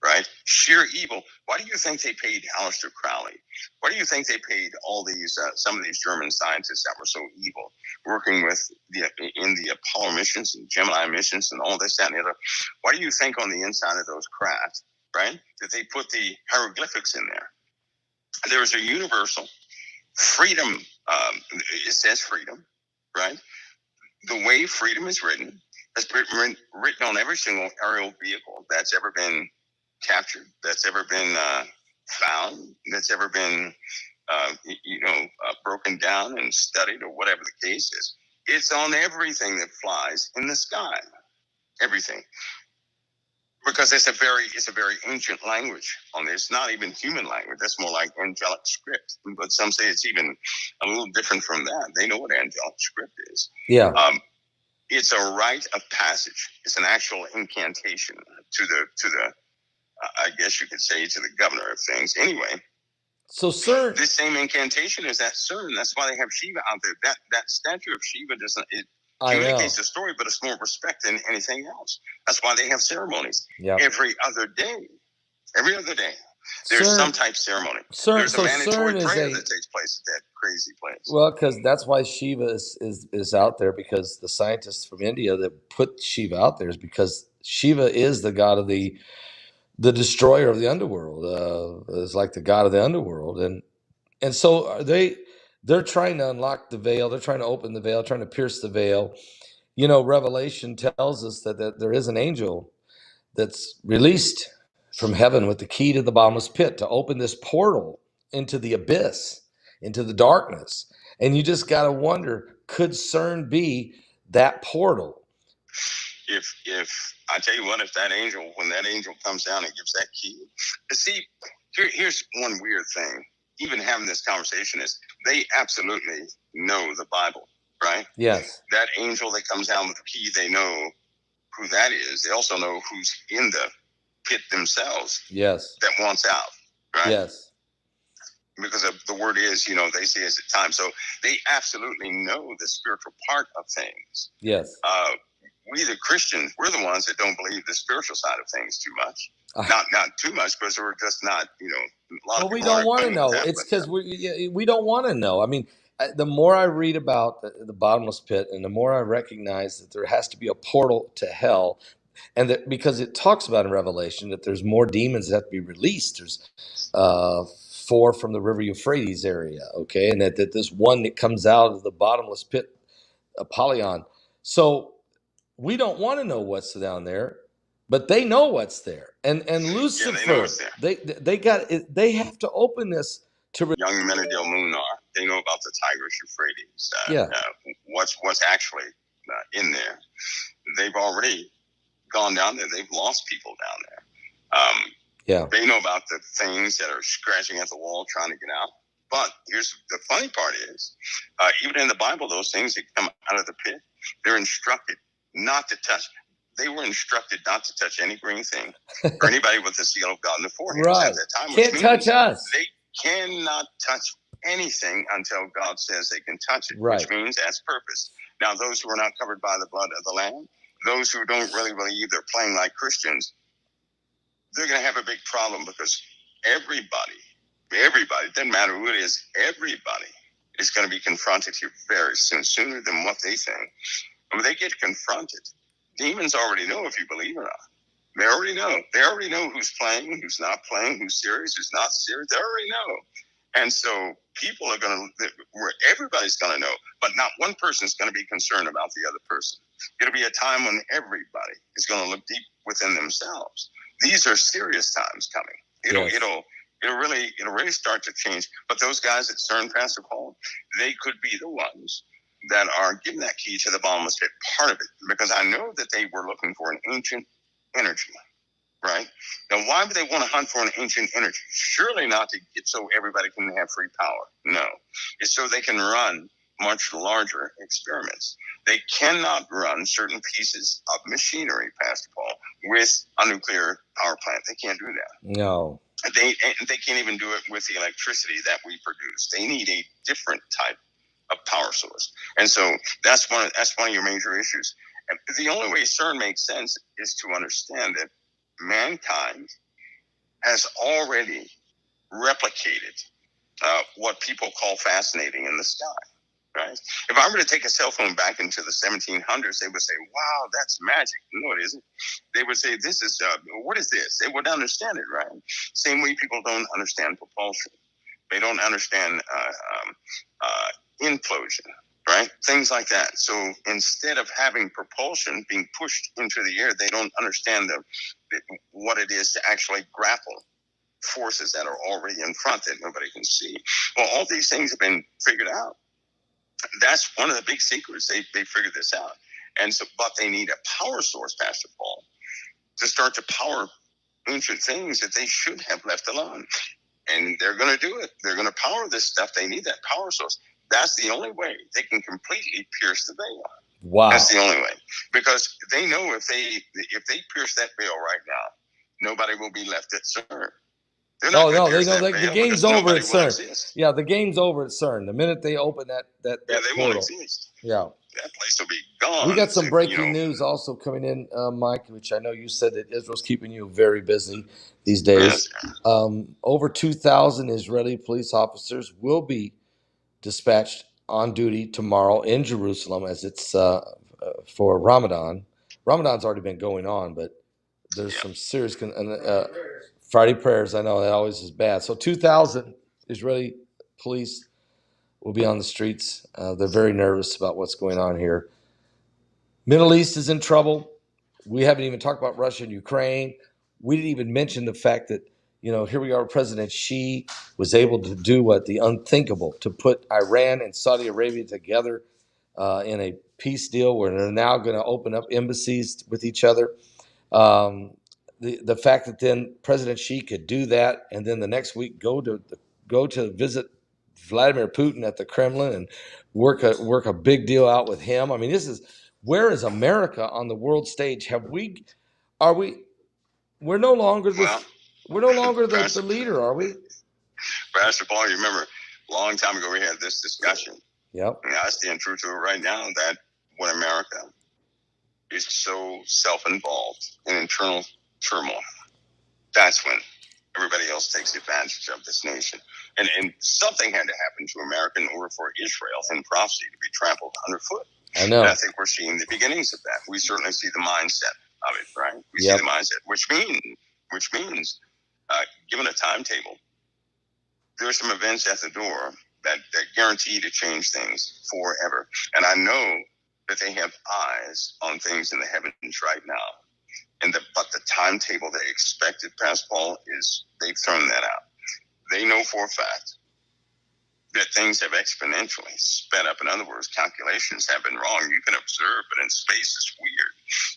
right? Sheer evil. Why do you think they paid Aleister Crowley? Why do you think they paid all these, some of these German scientists that were so evil, working with in the Apollo missions and Gemini missions and all this, that, and the other? Why do you think on the inside of those craft, right, that they put the hieroglyphics in there? There is a universal freedom. It says freedom, right? The way freedom is written has been written on every single aerial vehicle that's ever been captured, that's ever been found, that's ever been broken down and studied, or whatever the case is. It's on everything that flies in the sky, everything, because it's a very ancient language. It's not even human language. That's more like angelic script. But some say it's even a little different from that. They know what angelic script is. Yeah. It's a rite of passage. It's an actual incantation to the I guess you could say, to the governor of things. Anyway, so CERN, this same incantation is at CERN. That's why they have Shiva out there. That statue of Shiva doesn't, it communicates the story, but it's more respect than anything else. That's why they have ceremonies every other day. Every other day, there's CERN, some type of ceremony. There's a mandatory prayer that takes place at that crazy place. Well, because that's why Shiva is out there, because the scientists from India that put Shiva out there is because Shiva is the god of the destroyer of the underworld. Is like the god of the underworld, and so they're trying to unlock the veil. They're trying to open the veil, trying to pierce the veil. You know, Revelation tells us that there is an angel that's released from heaven with the key to the bottomless pit to open this portal into the abyss, into the darkness. And you just got to wonder, could CERN be that portal? If I tell you what, when that angel comes down and gives that key, see, here's one weird thing. Even having this conversation is they absolutely know the Bible, right? Yes. That angel that comes down with the key, they know who that is. They also know who's in the pit themselves. Yes. That wants out, right? Yes. Because the word is, they say it's at time. So they absolutely know the spiritual part of things. Yes. we the Christians, we're the ones that don't believe the spiritual side of things too much. Not too much, because we're just not, a lot of we people don't want to agreeing know. with that, It's because we don't want to know. I mean, the more I read about the bottomless pit, and the more I recognize that there has to be a portal to hell, and that because it talks about in Revelation that there's more demons that have to be released. There's 4 from the river Euphrates area, okay, and that this one that comes out of the bottomless pit, Apollyon. So we don't want to know what's down there, but they know what's there. And Lucifer, they know what's there. They got it. They have to open this to young men of Del Munar. They know about the Tigris Euphrates. What's actually in there. They've already gone down there. They've lost people down there. They know about the things that are scratching at the wall trying to get out. But here's the funny part is, even in the Bible, those things that come out of the pit, they're instructed not to touch. They were instructed not to touch any green thing or anybody with the seal of God in the forehead at that time. Can't touch us. They cannot touch anything until God says they can touch it, which means that's purpose. Now, those who are not covered by the blood of the Lamb, those who don't really believe, they're playing like Christians, they're going to have a big problem, because everybody, it doesn't matter who it is, everybody is going to be confronted here very soon, sooner than what they think. When they get confronted, demons already know if you believe or not. They already know. They already know who's playing, who's not playing, who's serious, who's not serious. They already know. And so people are going to, everybody's going to know, but not one person is going to be concerned about the other person. It'll be a time when everybody is going to look deep within themselves. These are serious times coming. It'll really start to change. But those guys at CERN, Pastor Paul, they could be the ones that are giving that key to the bottomless pit, part of it, because I know that they were looking for an ancient energy, right? Now, why would they want to hunt for an ancient energy? Surely not to get so everybody can have free power. No, it's so they can run much larger experiments. They cannot run certain pieces of machinery, Pastor Paul, with a nuclear power plant. They can't do that. No. They can't even do it with the electricity that we produce. They need a different type of power source. And so that's one of your major issues. And the only way CERN makes sense is to understand that mankind has already replicated what people call fascinating in the sky, right? If I were to take a cell phone back into the 1700s, they would say, wow, that's magic. No, it isn't. They would say, this is, what is this? They would understand it, right? Same way people don't understand propulsion. They don't understand implosion, right? Things like that. So instead of having propulsion being pushed into the air, they don't understand what it is to actually grapple forces that are already in front that nobody can see. Well, all these things have been figured out. That's one of the big secrets. They figured this out. And so, but they need a power source, Pastor Paul, to start to power ancient things that they should have left alone. And they're going to do it. They're going to power this stuff. They need that power source. That's the only way they can completely pierce the veil. Wow. That's the only way. Because they know if they pierce that veil right now, nobody will be left at CERN. They know the game's over at CERN. Yeah, the game's over at CERN. The minute they open that they portal, won't exist. Yeah. That place will be gone. We got some breaking news also coming in, Mike, which I know you said that Israel's keeping you very busy these days. Yes. Over 2,000 Israeli police officers will be dispatched on duty tomorrow in Jerusalem, as it's for Ramadan. Ramadan's already been going on, but there's some serious Friday prayers. I know that always is bad. So 2,000 Israeli police will be on the streets. They're very nervous about what's going on here. Middle East is in trouble. We haven't even talked about Russia and Ukraine. We didn't even mention the fact that, here we are, President Xi was able to do the unthinkable, to put Iran and Saudi Arabia together in a peace deal where they're now going to open up embassies with each other. The fact that then President Xi could do that, and then the next week go to visit Vladimir Putin at the Kremlin and work a big deal out with him. I mean, where is America on the world stage? We're no longer the leader, are we? Pastor Paul, you remember a long time ago we had this discussion. Yep. And I stand true to it right now that what America is so self-involved in internal turmoil, that's when everybody else takes advantage of this nation. And something had to happen to America in order for Israel in prophecy to be trampled underfoot. I know. And I think we're seeing the beginnings of that. We certainly see the mindset of it, right? We see the mindset, which means, given a timetable, there are some events at the door that guarantee to change things forever. And I know that they have eyes on things in the heavens right now. But the timetable they expected, Pastor Paul, is they've thrown that out. They know for a fact that things have exponentially sped up. In other words, calculations have been wrong. You can observe, but in space it's weird.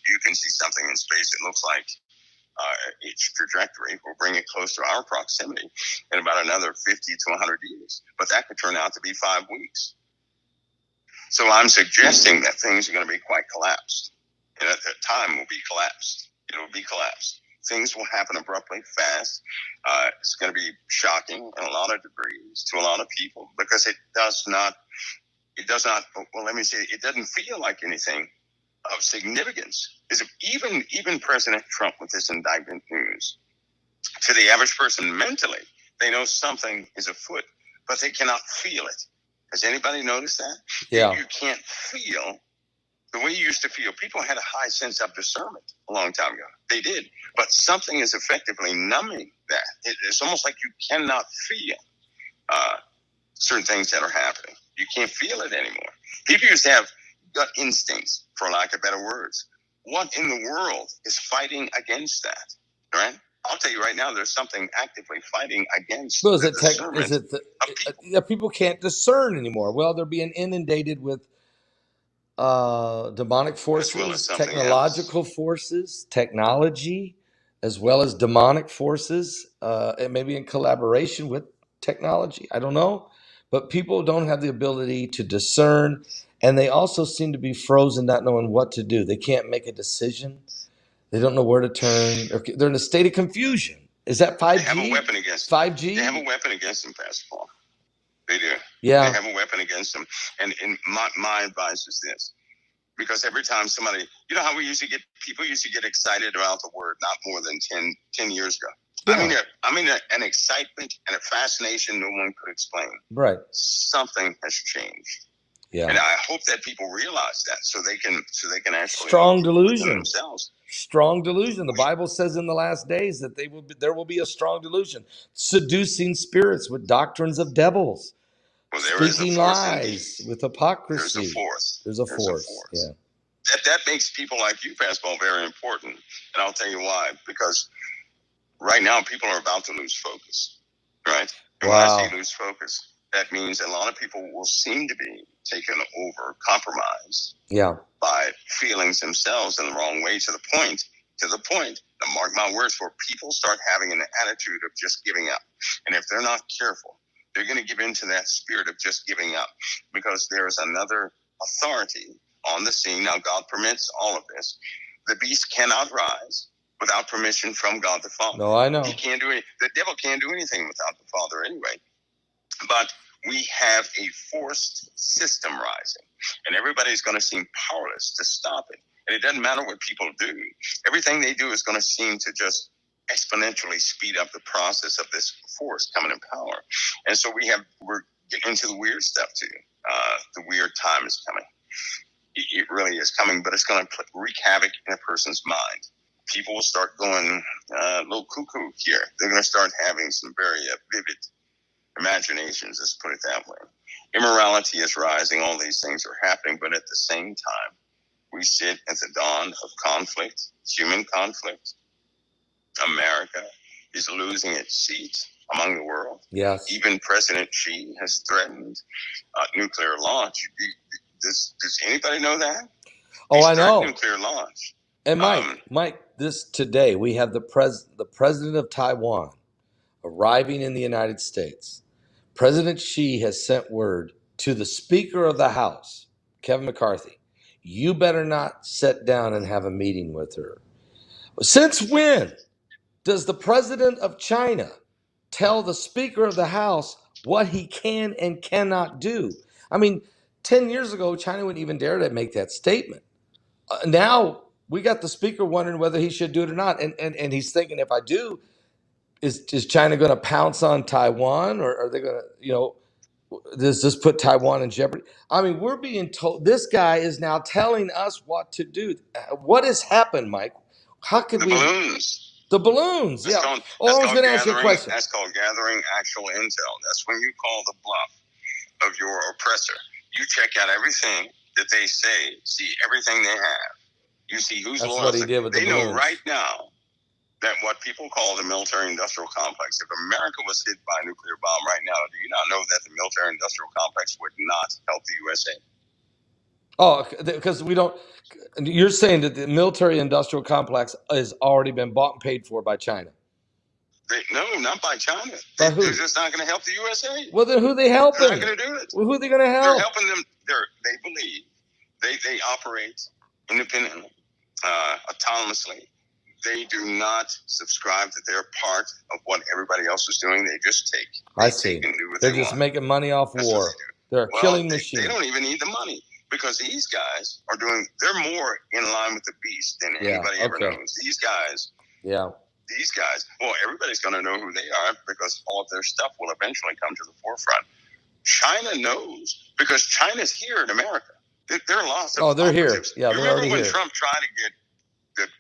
You can see something in space that looks like its trajectory will bring it close to our proximity in about another 50 to 100 years. But that could turn out to be 5 weeks. So I'm suggesting that things are going to be quite collapsed. And at that time will be collapsed. It will be collapsed. Things will happen abruptly, fast. It's going to be shocking in a lot of degrees to a lot of people because it does not, well, let me say, it doesn't feel like anything of significance. Is even President Trump with this indictment news, to the average person mentally, they know something is afoot, but they cannot feel it. Has anybody noticed that? Yeah. You can't feel the way you used to feel. People had a high sense of discernment a long time ago. They did. But something is effectively numbing that. It's almost like you cannot feel certain things that are happening. You can't feel it anymore. People used to have gut instincts, for lack of better words. What in the world is fighting against that? Right? I'll tell you right now, there's something actively fighting against Well, the discernment of people. People can't discern anymore? Well, they're being inundated with demonic forces, well as technological forces, technology, as well as demonic forces, and maybe in collaboration with technology. I don't know. But people don't have the ability to discern, and they also seem to be frozen, not knowing what to do. They can't make a decision. They don't know where to turn. They're in a state of confusion. Is that 5G? They have a weapon against them. 5G? They have a weapon against them, Pastor Paul. They do. Yeah. They have a weapon against them. And my advice is this. Because every time somebody, you know how people used to get excited about the word not more than 10 years ago. Yeah. I mean, an excitement and a fascination no one could explain. Right. Something has changed. Yeah. And I hope that people realize that so they can actually strong delusion themselves. Strong delusion. The Bible says in the last days that there will be a strong delusion, seducing spirits with doctrines of devils. Well, speaking lies with hypocrisy. There's a fourth. Yeah. That makes people like you, Pastor Paul, very important. And I'll tell you why. Because right now people are about to lose focus. Right? And when I say lose focus, that means a lot of people will seem to be taken over, compromised. Yeah. By feelings themselves in the wrong way to the point, now mark my words, where people start having an attitude of just giving up. And if they're not careful, they're going to give into that spirit of just giving up because there's another authority on the scene. Now, God permits all of this. The beast cannot rise without permission from God the Father. No, I know. He can't do it. The devil can't do anything without the Father anyway. But we have a forced system rising, and everybody's going to seem powerless to stop it. And it doesn't matter what people do. Everything they do is going to seem to just exponentially speed up the process of this force coming in power. And so we're getting into the weird stuff too. The weird time is coming. It really is coming, but it's going to wreak havoc in a person's mind. People will start going a little cuckoo here. They're going to start having some very vivid imaginations, let's put it that way. Immorality is rising. All these things are happening, but at the same time, we sit at the dawn of conflict, human conflict. America is losing its seat among the world. Yes. Even President Xi has threatened nuclear launch. Does anybody know that? Oh, I know. Nuclear launch. And Mike, this today we have the president of Taiwan arriving in the United States. President Xi has sent word to the Speaker of the House, Kevin McCarthy, you better not sit down and have a meeting with her. Since when does the president of China tell the Speaker of the House what he can and cannot do? I mean, 10 years ago, China wouldn't even dare to make that statement. Now we got the speaker wondering whether he should do it or not, and he's thinking, if I do, is China going to pounce on Taiwan, or are they going to, does this put Taiwan in jeopardy? I mean, we're being told, this guy is now telling us what to do. What has happened, Mike? How could The we? balloons. The balloons, That's yeah. called, Oh, I that's was called going to ask you a gathering. question. That's called gathering actual intel. That's when you call the bluff of your oppressor. You check out everything that they say, see everything they have. You see who's That's loyal. what he did with the They know balloons. right now that what people call the military-industrial complex, if America was hit by a nuclear bomb right now, do you not know that the military-industrial complex would not help the USA? Oh, because we don't. You're saying that the military-industrial complex has already been bought and paid for by China. No, not by China. By who? They're just not going to help the USA. Well, then who are they helping? They're not going to do it. Well, who are they going to They're help? helping them. They believe they operate independently, autonomously. They do not subscribe that they're part of what everybody else is doing. They just take. I see. Take and do what They're they just want. making money off That's war. what they do. They're a Well, killing they machine. don't even need the money because these guys are doing. They're more in line with the beast than anybody ever knows. These guys. Yeah. These guys. Well, everybody's going to know who they are because all of their stuff will eventually come to the forefront. China knows because China's here in America. There are lots of. Oh, they're operatives. here. Yeah, you they're remember already when here. Trump tried to get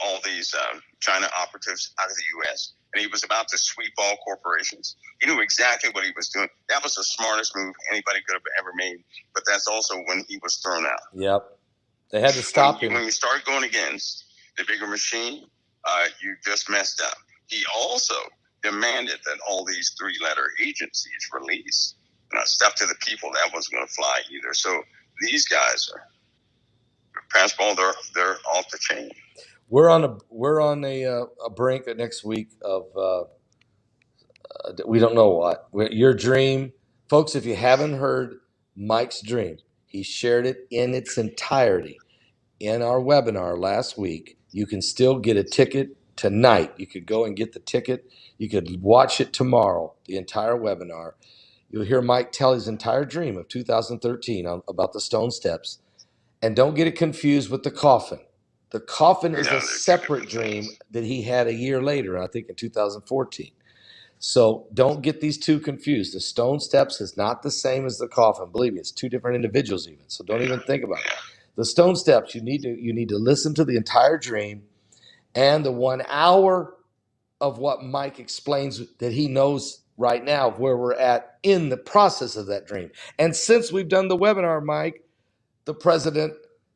all these China operatives out of the U.S. and he was about to sweep all corporations? He knew exactly what he was doing. That was the smartest move anybody could have ever made. But that's also when he was thrown out. Yep. They had to stop him. When you start going against the bigger machine, you just messed up. He also demanded that all these three-letter agencies release stuff to the people. That wasn't going to fly either. So these guys are Pascal. They're off the chain. We're on a brink next week of we don't know what. Your dream, folks. If you haven't heard Mike's dream, he shared it in its entirety in our webinar last week. You can still get a ticket tonight. You could go and get the ticket. You could watch it tomorrow, the entire webinar. You'll hear Mike tell his entire dream of 2013 about the stone steps. And don't get it confused with the coffin. The coffin is a separate dream that he had a year later, I think in 2014. So don't get these two confused. The stone steps is not the same as the coffin. Believe me, it's two different individuals even. So don't even think about it. The stone steps, you need to listen to the entire dream and the 1 hour of what Mike explains that he knows right now of where we're at in the process of that dream. And since we've done the webinar, Mike, the president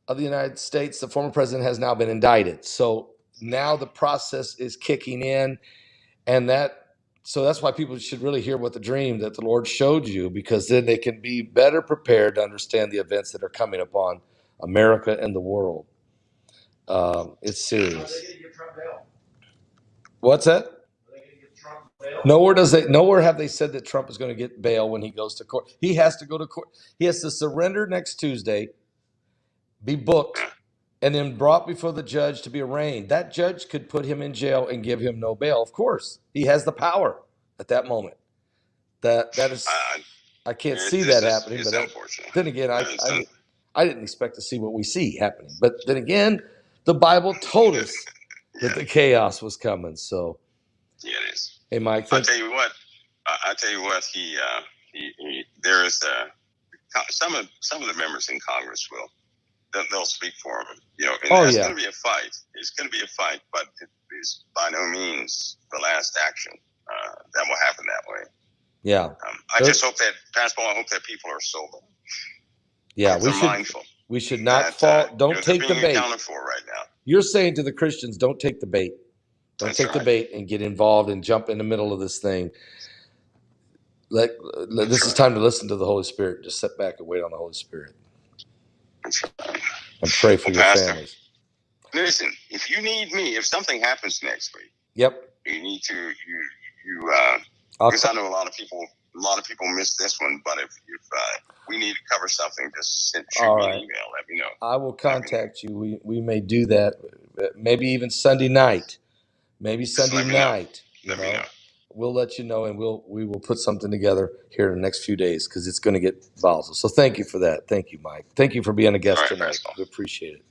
of the United States, the former president, has now been indicted. So now the process is kicking in, and so that's why people should really hear what the dream that the Lord showed you, because then they can be better prepared to understand the events that are coming upon America and the world. It's serious. What's that? Nowhere have they said that Trump is going to get bail when he goes to court. He has to go to court. He has to surrender next Tuesday, be booked, and then brought before the judge to be arraigned. That judge could put him in jail and give him no bail. Of course, he has the power at that moment. That is, I can't see that happening. But then again, I didn't expect to see what we see happening. But then again, the Bible told us that the chaos was coming. So yeah, it is. Hey, Mike. I tell you what. He there is some of the members in Congress they'll speak for him. And that's going to be a fight. It's going to be a fight, but it is by no means the last action that will happen that way. Yeah. I just hope that, Pascal, I hope that people are sober. Yeah, they're mindful. We should not fall. Don't take the bait. Accounted for right now. You're saying to the Christians, don't take the bait. Don't take the bait and get involved and jump in the middle of this thing. This is time to listen to the Holy Spirit. Just sit back and wait on the Holy Spirit. That's right. And pray for your families. Listen, if you need me, if something happens next week, you need to because I know a lot of people miss this one. But if we need to cover something, just shoot me an email. Let me know. I will contact you. We may do that. Maybe even Sunday night. Maybe Sunday night. Let me know. We'll let you know, and we will put something together here in the next few days because it's going to get volatile. So thank you for that. Thank you, Mike. Thank you for being a guest tonight. We appreciate it.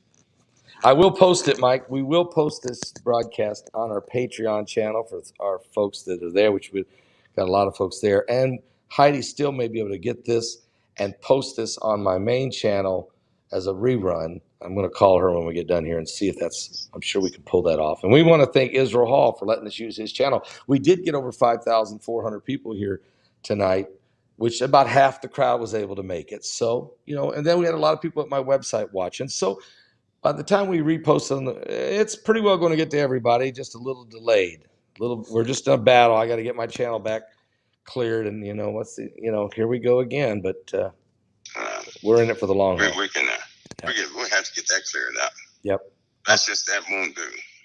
I will post it, Mike. We will post this broadcast on our Patreon channel for our folks that are there, which we've got a lot of folks there. And Heidi still may be able to get this and post this on my main channel as a rerun. I'm going to call her when we get done here and see if that's, I'm sure we can pull that off. And we want to thank Israel Hall for letting us use his channel. We did get over 5,400 people here tonight, which about half the crowd was able to make it. So, and then we had a lot of people at my website watching. So by the time we repost them, it's pretty well going to get to everybody, just a little delayed. We're just in a battle. I got to get my channel back cleared, and here we go again. But we're in it for the long haul. We have to get that cleared up. Yep. That won't do.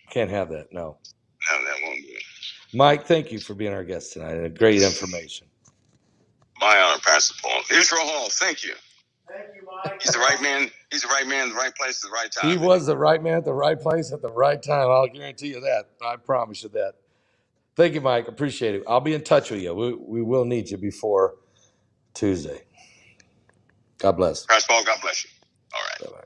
Can't have that. No. No, that won't do. Mike, thank you for being our guest tonight. Great information. My honor, Pastor Paul. Israel Hall, thank you. Thank you, Mike. He's the right man. He's the right man, the right place at the right time. He was the right man at the right place at the right time. I'll guarantee you that. I promise you that. Thank you, Mike. Appreciate it. I'll be in touch with you. We will need you before Tuesday. God bless. Pastor Paul, God bless you. All right. Bye-bye.